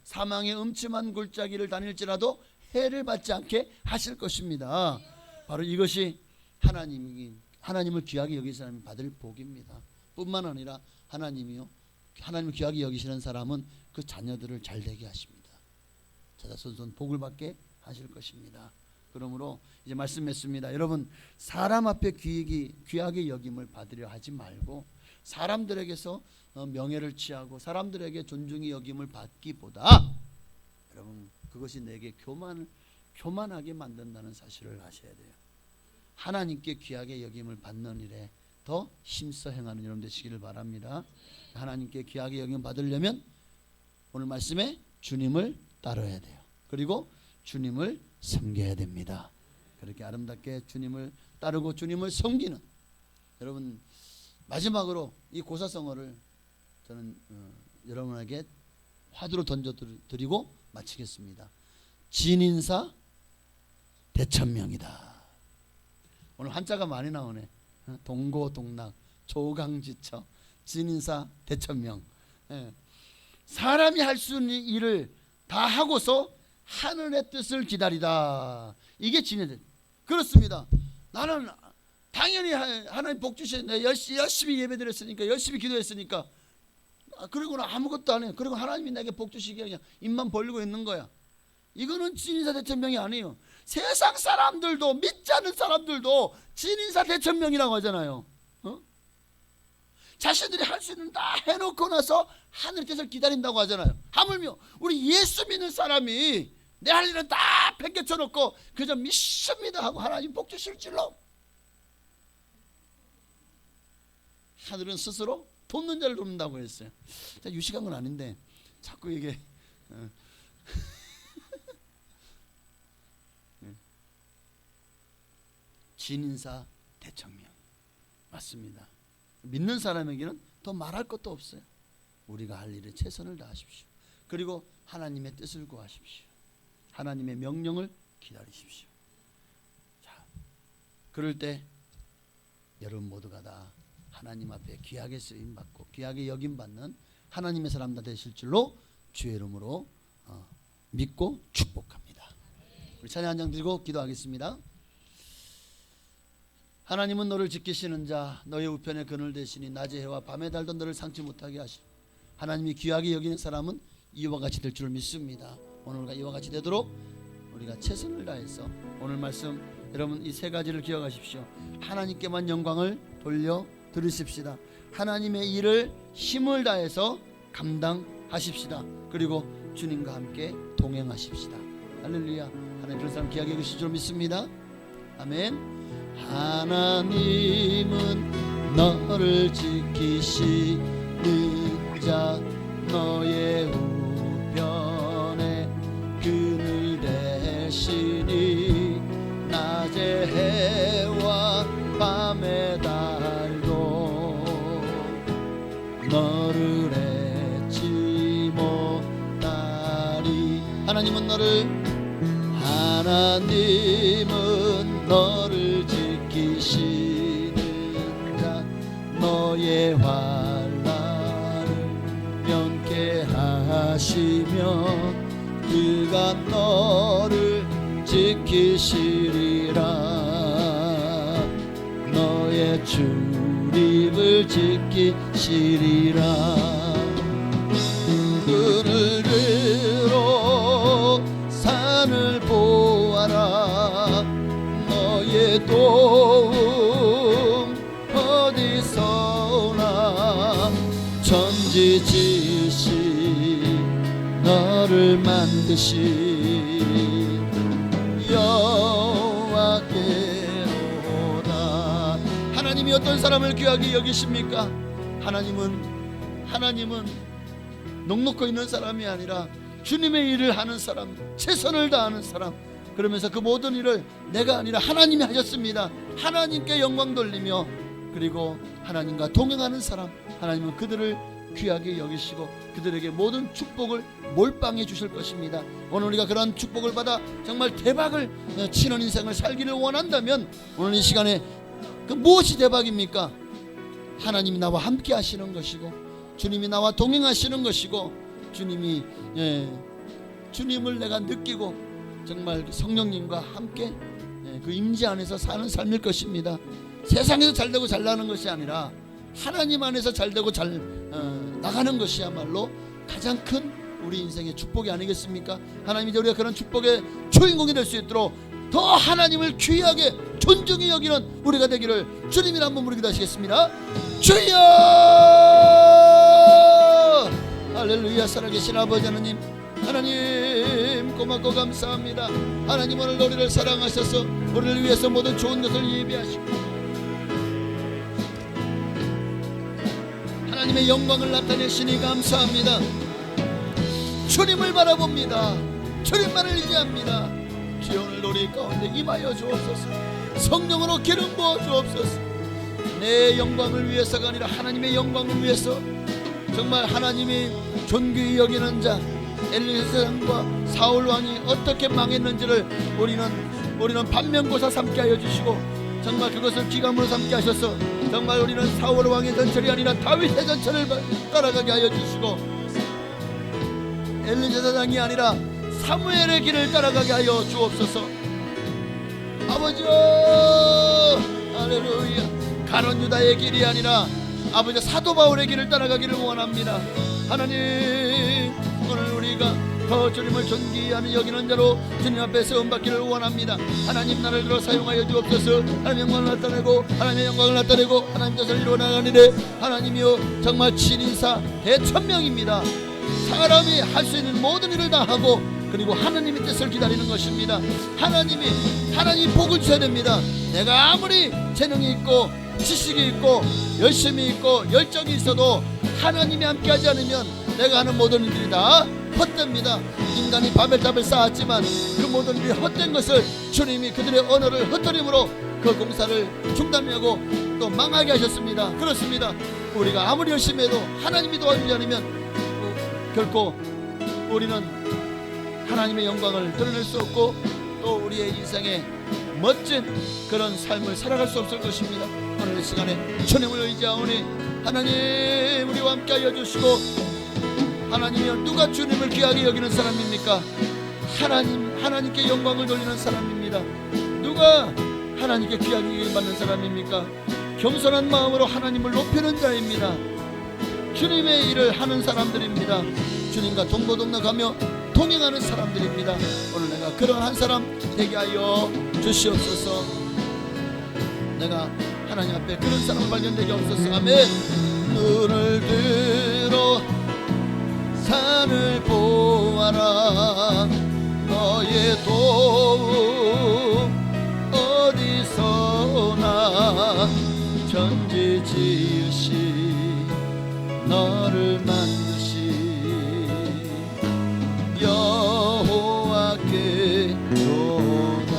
사망의 음침한 골짜기를 다닐지라도 해를 받지 않게 하실 것입니다. 바로 이것이 하나님을 귀하게 여기는 사람이 받을 복입니다. 뿐만 아니라 하나님을 귀하게 여기시는 사람은 그 자녀들을 잘되게 하십니다. 자자손손 복을 받게 하실 것입니다. 그러므로 이제 말씀했습니다. 여러분 사람 앞에 귀하게 여김을 받으려 하지 말고 사람들에게서 명예를 취하고 사람들에게 존중이 여김을 받기보다 여러분 그것이 내게 교만하게 만든다는 사실을 아셔야 돼요. 하나님께 귀하게 여김을 받는 일에 더 힘써 행하는 여러분 되시기를 바랍니다. 하나님께 귀하게 여김을 받으려면 오늘 말씀에 주님을 따라야 돼요. 그리고 주님을 섬겨야 됩니다. 그렇게 아름답게 주님을 따르고 주님을 섬기는 여러분 마지막으로 이 고사성어를 저는 여러분에게 화두로 던져드리고 마치겠습니다. 진인사 대천명이다. 오늘 한자가 많이 나오네. 동고동락 조강지처 진인사 대천명. 사람이 할 수 있는 일을 다 하고서 하늘의 뜻을 기다리다. 이게 진인사. 그렇습니다. 나는 당연히 하나님 복 주시는데 열심히 예배드렸으니까 열심히 기도했으니까 그리고는 아무것도 안 해요. 그리고 하나님이 내게 복 주시기에 그냥 입만 벌리고 있는 거야. 이거는 진인사 대천명이 아니에요. 세상 사람들도, 믿지 않는 사람들도 진인사 대천명이라고 하잖아요. 자신들이 할 수 있는 다 해놓고 나서 하늘께서 기다린다고 하잖아요. 하물며 우리 예수 믿는 사람이 내 할 일은 다 팽개쳐 놓고 그저 믿습니다 하고 하나님 복 주실 줄로, 하늘은 스스로 돕는 자를 돕는다고 했어요. 자, 유식한 건 아닌데 자꾸 이게 진인사 대천명 맞습니다. 믿는 사람에게는 더 말할 것도 없어요. 우리가 할 일에 최선을 다하십시오. 그리고 하나님의 뜻을 구하십시오. 하나님의 명령을 기다리십시오. 자, 그럴 때 여러분 모두가 다 하나님 앞에 귀하게 쓰임받고 귀하게 여김받는 하나님의 사람 다 되실 줄로 주의 이름으로 믿고 축복합니다. 우리 찬양 한 장 드리고 기도하겠습니다. 하나님은 너를 지키시는 자, 너의 우편에 그늘 되시니 낮의 해와 밤의 달도 너를 상치 못하게 하시니 하나님이 귀하게 여기는 사람은 이와 같이 될 줄 믿습니다. 오늘과 이와 같이 되도록 우리가 최선을 다해서 오늘 말씀 여러분 이 세 가지를 기억하십시오. 하나님께만 영광을 돌려 드리십시다. 하나님의 일을 힘을 다해서 감당하십시다. 그리고 주님과 함께 동행하십시다. 할렐루야. 하나님 그런 사람 귀하게 여기실 줄 믿습니다. 아멘. 하나님은 너를 지키시는 자, 너의 우편에 그늘 되시니 낮의 해와 밤의 달도 너를 잊지 못하리. 하나님은 너를 지키시는 자, 너의 환난을 면케하시며 그가 너를 지키시리라. 너의 출입을 지키시리라. 그를 들어 산을 보아라. 너의 도움 어디서 오나. 천지지시 너를 만드신 여호와께로다. 하나님이 어떤 사람을 귀하게 여기십니까? 하나님은 넉넉히 있는 사람이 아니라 주님의 일을 하는 사람, 최선을 다하는 사람, 그러면서 그 모든 일을 내가 아니라 하나님이 하셨습니다. 하나님께 영광 돌리며 그리고 하나님과 동행하는 사람, 하나님은 그들을 귀하게 여기시고 그들에게 모든 축복을 몰빵해 주실 것입니다. 오늘 우리가 그런 축복을 받아 정말 대박을 치는 인생을 살기를 원한다면 오늘 이 시간에 그 무엇이 대박입니까? 하나님이 나와 함께 하시는 것이고 주님이 나와 동행하시는 것이고 주님을 내가 느끼고 정말 성령님과 함께 그 임재 안에서 사는 삶일 것입니다. 세상에서 잘되고 잘나는 것이 아니라 하나님 안에서 잘되고 잘 나가는 것이야말로 가장 큰 우리 인생의 축복이 아니겠습니까? 하나님이 이제 우리가 그런 축복의 주인공이 될 수 있도록 더 하나님을 귀하게 존중히 여기는 우리가 되기를 주님이라 한번 부르기도 하시겠습니다. 주여! 할렐루야. 살아계신 아버지 하나님, 하나님 고맙고 감사합니다. 하나님 오늘 우리를 사랑하셔서 우리를 위해서 모든 좋은 것을 예비하시고 하나님의 영광을 나타내시니 감사합니다. 주님을 바라봅니다. 주님만을 의지합니다. 주여 오늘 우리 가운데 임하여 주옵소서. 성령으로 기름 부어 주옵소서. 내 영광을 위해서가 아니라 하나님의 영광을 위해서 정말 하나님이 존귀히 여기는 자 엘리사장과 사울 왕이 어떻게 망했는지를 우리는 반면교사 삼게 하여 주시고 정말 그것을 기감으로 삼게 하셔서 정말 우리는 사울 왕의 전철이 아니라 다윗의 전철을 따라가게 하여 주시고 엘리사장이 아니라 사무엘의 길을 따라가게 하여 주옵소서. 아버지여, 할렐루야. 가론 유다의 길이 아니라 아버지 사도 바울의 길을 따라가기를 원합니다. 하나님 오늘 우리가 더 주님을 존귀하는 여기는 자로 주님 앞에 세움받기를 원합니다. 하나님 나를 들어 사용하여 주옵소서. 하나님의 영광을 나타내고 하나님의 영광을 나타내고 하나님 뜻을 이루어나가니래. 하나님이여 정말 7인사 대천명입니다. 사람이 할 수 있는 모든 일을 다 하고 그리고 하나님의 뜻을 기다리는 것입니다. 하나님 복을 주셔야 됩니다. 내가 아무리 재능이 있고 지식이 있고 열심히 있고 열정이 있어도 하나님이 함께하지 않으면 내가 하는 모든 일들이 다 헛됩니다. 인간이 바벨탑을 쌓았지만 그 모든 일이 헛된 것을 주님이 그들의 언어를 흩어림으로 그 공사를 중단하고 또 망하게 하셨습니다. 그렇습니다. 우리가 아무리 열심히 해도 하나님이 도와주지 않으면 결코 우리는 하나님의 영광을 드러낼 수 없고 또 우리의 인생에 멋진 그런 삶을 살아갈 수 없을 것입니다. 오늘 이 시간에 주님을 의지하오니 하나님 우리와 함께하여 주시고, 하나님이여 누가 주님을 귀하게 여기는 사람입니까? 하나님께 영광을 돌리는 사람입니다. 누가 하나님께 귀하게 여김받는 사람입니까? 겸손한 마음으로 하나님을 높이는 자입니다. 주님의 일을 하는 사람들입니다. 주님과 동고동락하며 동행하는 사람들입니다. 오늘 내가 그런 한 사람 되게 하여 주시옵소서. 내가 하나님 앞에 그런 사람을 발견되게 없소서. 아멘. 눈을 들어 산을 보아라. 너의 도움 어디서나 천지 지으신 너를 만드신 여호와께 도다.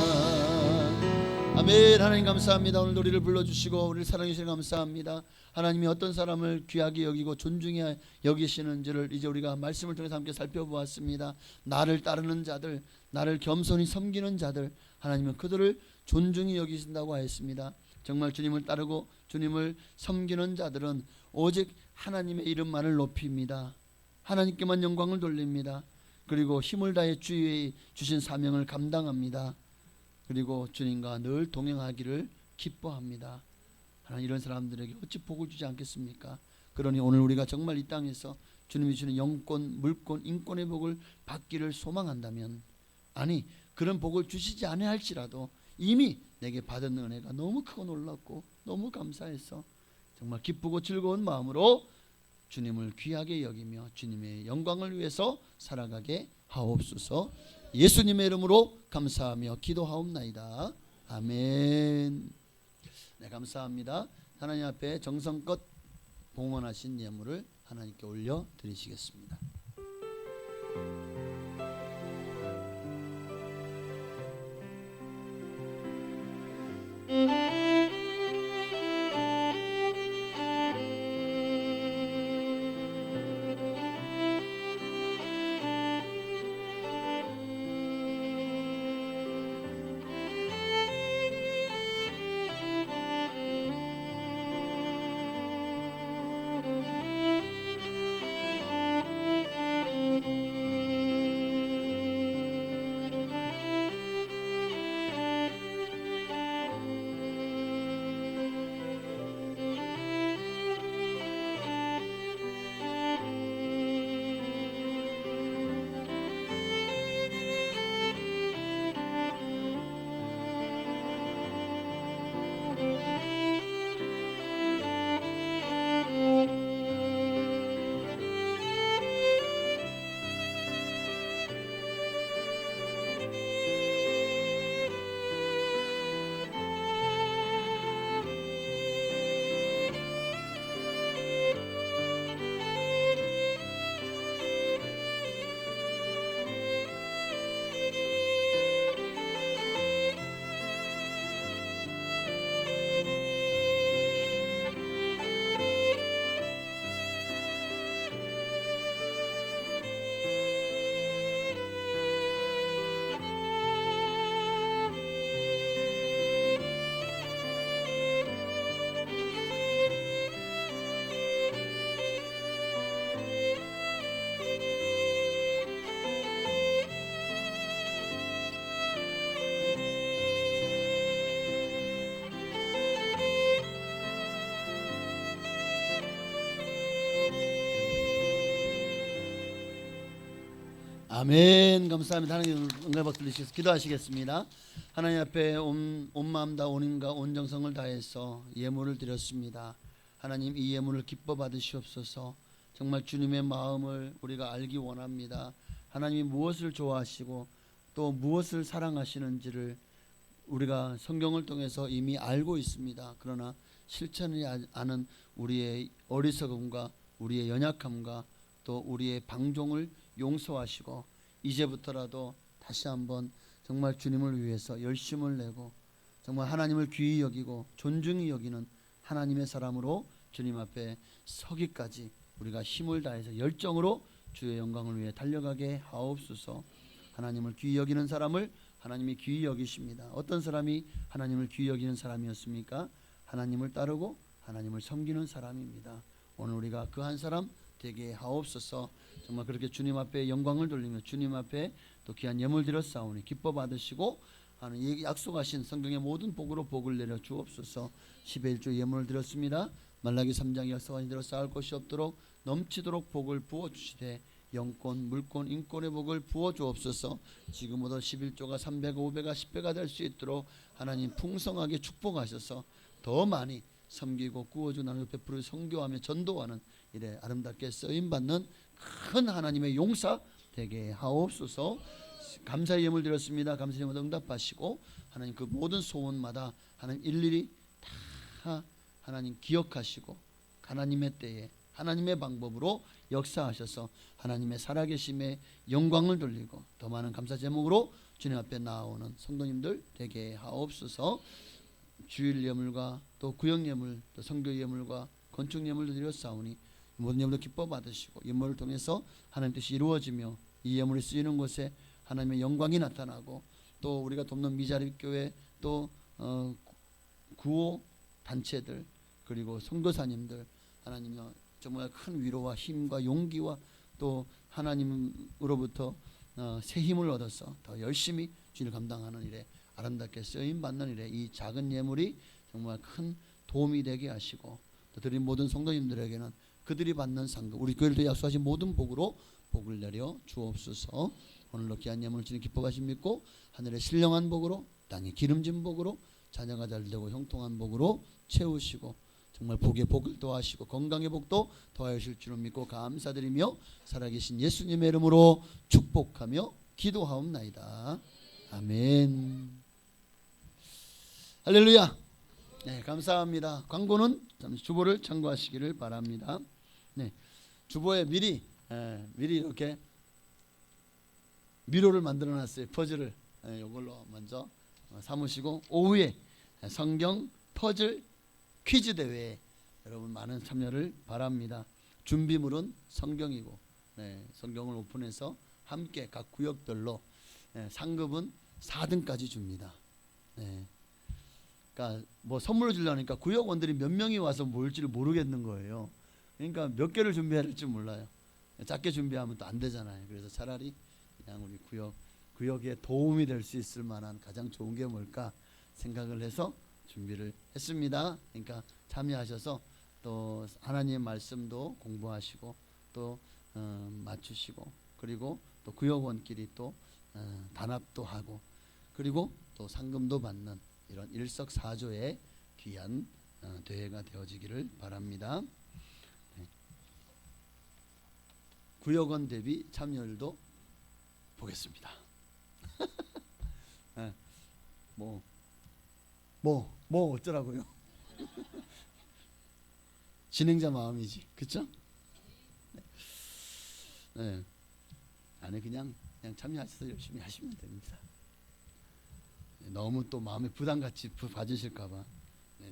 아멘. 하나님 감사합니다. 오늘 우리를 불러주시고 우리를 사랑해주시니 감사합니다. 하나님이 어떤 사람을 귀하게 여기고 존중해 여기시는지를 이제 우리가 말씀을 통해서 함께 살펴보았습니다. 나를 따르는 자들, 나를 겸손히 섬기는 자들, 하나님은 그들을 존중히 여기신다고 하였습니다. 정말 주님을 따르고 주님을 섬기는 자들은 오직 하나님의 이름만을 높입니다. 하나님께만 영광을 돌립니다. 그리고 힘을 다해 주의 주신 사명을 감당합니다. 그리고 주님과 늘 동행하기를 기뻐합니다. 하나님 이런 사람들에게 어찌 복을 주지 않겠습니까? 그러니 오늘 우리가 정말 이 땅에서 주님이 주시는 영권, 물권, 인권의 복을 받기를 소망한다면, 아니 그런 복을 주시지 아니할지라도 이미 내게 받은 은혜가 너무 크고 놀랍고 너무 감사해서 정말 기쁘고 즐거운 마음으로 주님을 귀하게 여기며 주님의 영광을 위해서 살아가게 하옵소서. 예수님의 이름으로 감사하며 기도하옵나이다. 아멘. 네, 감사합니다. 하나님 앞에 정성껏 봉헌하신 예물을 하나님께 올려 드리시겠습니다. 아멘. 감사합니다. 하나님 응답 들으시겠습니다. 기도하시겠습니다. 하나님 앞에 온 마음 다 온 힘과 온 정성을 다해서 예물을 드렸습니다. 하나님 이 예물을 기뻐 받으시옵소서. 정말 주님의 마음을 우리가 알기 원합니다. 하나님이 무엇을 좋아하시고 또 무엇을 사랑하시는지를 우리가 성경을 통해서 이미 알고 있습니다. 그러나 실천이 않은 우리의 어리석음과 우리의 연약함과 또 우리의 방종을 용서하시고 이제부터라도 다시 한번 정말 주님을 위해서 열심을 내고 정말 하나님을 귀히 여기고 존중히 여기는 하나님의 사람으로 주님 앞에 서기까지 우리가 힘을 다해서 열정으로 주의 영광을 위해 달려가게 하옵소서. 하나님을 귀히 여기는 사람을 하나님이 귀히 여기십니다. 어떤 사람이 하나님을 귀히 여기는 사람이었습니까? 하나님을 따르고 하나님을 섬기는 사람입니다. 오늘 우리가 그 한 사람 되게 하옵소서. 정말 그렇게 주님 앞에 영광을 돌리며 주님 앞에 또 귀한 예물 드렸사오니 기뻐 받으시고 하는 약속하신 성경의 모든 복으로 복을 내려 주옵소서. 10의 1조 예물을 드렸습니다. 말라기 3장의 약속하신 대로 쌓을 것이 없도록 넘치도록 복을 부어주시되 영권, 물권, 인권의 복을 부어 주옵소서. 지금보다 11조가 300가 500가 10배가 될 수 있도록 하나님 풍성하게 축복하셔서 더 많이 섬기고 구워주 나누고 베풀어 선교하며 전도하는 일에 아름답게 쓰임받는 큰 하나님의 용사 되게 하옵소서. 감사의 예물 드렸습니다. 감사의 예물 응답하시고 하나님 그 모든 소원마다 하나님 일일이 다 하나님 기억하시고 하나님의 때에 하나님의 방법으로 역사하셔서 하나님의 살아계심에 영광을 돌리고 더 많은 감사 제목으로 주님 앞에 나오는 성도님들 되게 하옵소서. 주일 예물과 또 구역 예물 또 선교 예물과 건축 예물도 드렸사오니 모든 예물도 기뻐 받으시고 예물을 통해서 하나님 뜻이 이루어지며 이 예물이 쓰이는 곳에 하나님의 영광이 나타나고 또 우리가 돕는 미자립교회 또 구호 단체들 그리고 선교사님들 하나님 정말 큰 위로와 힘과 용기와 또 하나님으로부터 새 힘을 얻어서 더 열심히 주님을 감당하는 일에 아름답게 쓰임받는 일에 이 작은 예물이 정말 큰 도움이 되게 하시고 또 드린 모든 성도님들에게는 그들이 받는 상급 우리 교회를 약속하신 모든 복으로 복을 내려 주옵소서. 오늘로 귀한 예물을 주님 기뻐하심 믿고 하늘의 신령한 복으로 땅의 기름진 복으로 자녀가 잘되고 형통한 복으로 채우시고 정말 복의 복을 더하시고 건강의 복도 더하실 줄을 믿고 감사드리며 살아계신 예수님의 이름으로 축복하며 기도하옵나이다. 아멘. 할렐루야. 네, 감사합니다. 광고는 잠시 주보를 참고하시기를 바랍니다. 네, 주보에 미리 이렇게 미로를 만들어놨어요. 퍼즐을 이걸로 먼저 삼으시고 오후에 성경 퍼즐 퀴즈 대회에 여러분 많은 참여를 바랍니다. 준비물은 성경이고 성경을 오픈해서 함께 각 구역별로 상급은 4등까지 줍니다. 그러니까 뭐 선물을 주려니까 구역원들이 몇 명이 와서 모일지를 모르겠는 거예요. 그러니까 몇 개를 준비해야 될지 몰라요. 작게 준비하면 또 안 되잖아요. 그래서 차라리 그냥 우리 구역에 도움이 될 수 있을 만한 가장 좋은 게 뭘까 생각을 해서 준비를 했습니다. 그러니까 참여하셔서 또 하나님의 말씀도 공부하시고 또 맞추시고 그리고 또 구역원끼리 또 단합도 하고 그리고 또 상금도 받는 이런 일석사조의 귀한 대회가 되어지기를 바랍니다. 구역원 대비 참여율도 보겠습니다. 뭐 어쩌라고요? 진행자 마음이지, 그렇죠? 네. 아니 그냥 참여하셔서 열심히 하시면 됩니다. 너무 또 마음에 부담 같이 봐주실까봐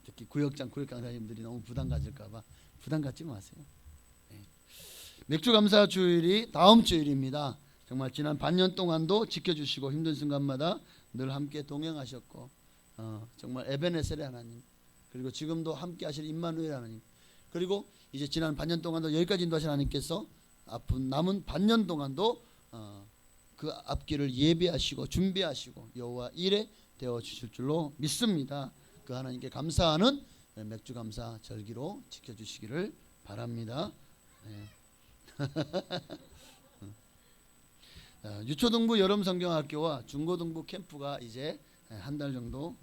특히 구역장 구역강사님들이 너무 부담 가질까봐 부담 갖지 마세요. 맥주 감사 주일이 다음 주일입니다. 정말 지난 반년 동안도 지켜주시고 힘든 순간마다 늘 함께 동행하셨고 정말 에베네셀의 하나님 그리고 지금도 함께 하실 임마누엘 하나님 그리고 이제 지난 반년 동안도 여기까지 인도하신 하나님께서 남은 반년 동안도 그 앞길을 예비하시고 준비하시고 여호와 일에 되어 주실 줄로 믿습니다. 그 하나님께 감사하는 맥주 감사 절기로 지켜주시기를 바랍니다. 유초등부 여름성경학교와 중고등부 캠프가 이제 한 달 정도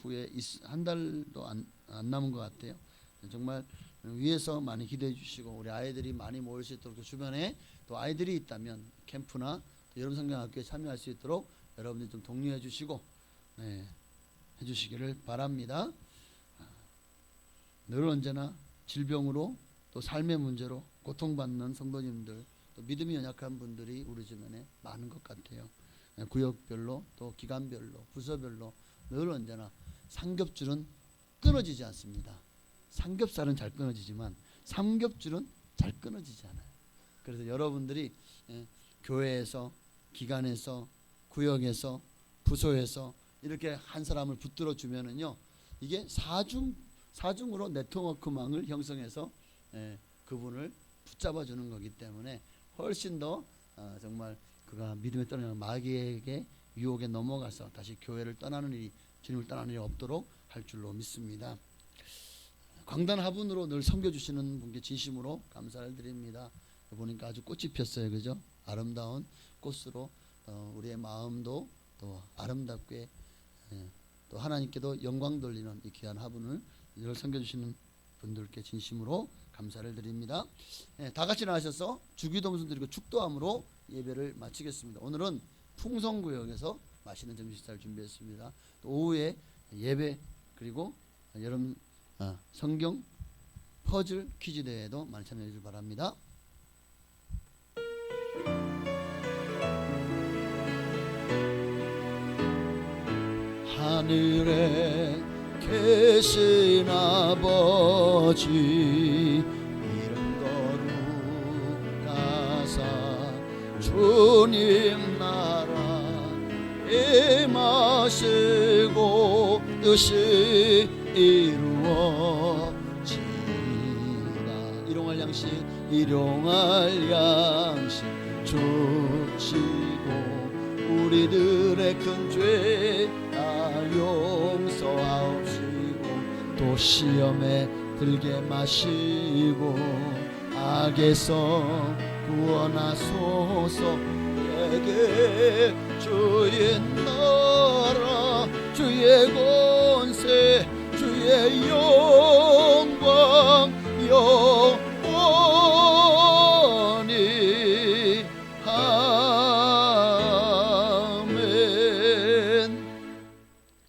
후에 한 달도 안 남은 것 같아요. 정말 위에서 많이 기대해 주시고 우리 아이들이 많이 모일 수 있도록 주변에 또 아이들이 있다면 캠프나 여름성경학교에 참여할 수 있도록 여러분들이 좀 독려해 주시고 해주시기를 바랍니다. 늘 언제나 질병으로 또 삶의 문제로 고통받는 성도님들 또 믿음이 연약한 분들이 우리 주변에 많은 것 같아요. 구역별로 또 기관별로 부서별로 늘 언제나 삼겹줄은 끊어지지 않습니다. 삼겹살은 잘 끊어지지만 삼겹줄은 잘 끊어지지 않아요. 그래서 여러분들이 교회에서 기관에서 구역에서 부서에서 이렇게 한 사람을 붙들어 주면은요 이게 사중으로 네트워크망을 형성해서 그분을 붙잡아 주는 거기 때문에 훨씬 더 정말 그가 믿음에 떠나는 마귀에게 유혹에 넘어가서 다시 교회를 떠나는 일이 주님을 떠나는 일이 없도록 할 줄로 믿습니다. 광단 화분으로 늘 섬겨주시는 분께 진심으로 감사를 드립니다. 보니까 아주 꽃이 폈어요, 그죠? 아름다운 꽃으로 우리의 마음도 또 아름답게 또 하나님께도 영광 돌리는 이 귀한 화분을 늘 섬겨주시는 분들께 진심으로 감사를 드립니다. 다 같이 나와셔서 주기도문서 드리고 축도함으로 예배를 마치겠습니다. 오늘은 풍성구역에서 맛있는 점심 식사를 준비했습니다. 또 오후에 예배 그리고 여러분 성경 퍼즐 퀴즈 대회도 많이 참여해 주길 바랍니다. 하늘에 계신 아버지 이름 거룩하사 주님 나라 임하시고 뜻이 이루어지라. 일용할 양식 주시고 우리들의 큰 죄 다 용서하옵시고 또 시험에 들게 마시고 악에서 구원하소서. 내게 주의 나라 주의 권세 주의 영광 영원히 아멘.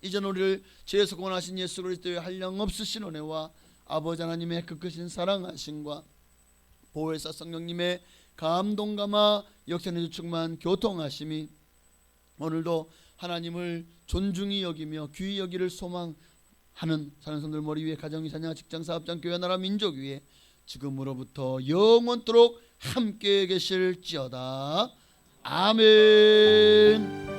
이전 우리를 죄에서 구원하신 예수 그리스도의 한량없으신 은혜와 아버지 하나님의 그 크신 사랑하심과 보혜사 성령님의 감동감화 역사의 주충만 교통하심이 오늘도 하나님을 존중히 여기며 귀히 여기를 소망하는 사는 성들 머리 위에 가정이 자녀 직장 사업장 교회 나라 민족 위에 지금으로부터 영원토록 함께 계실지어다. 아멘.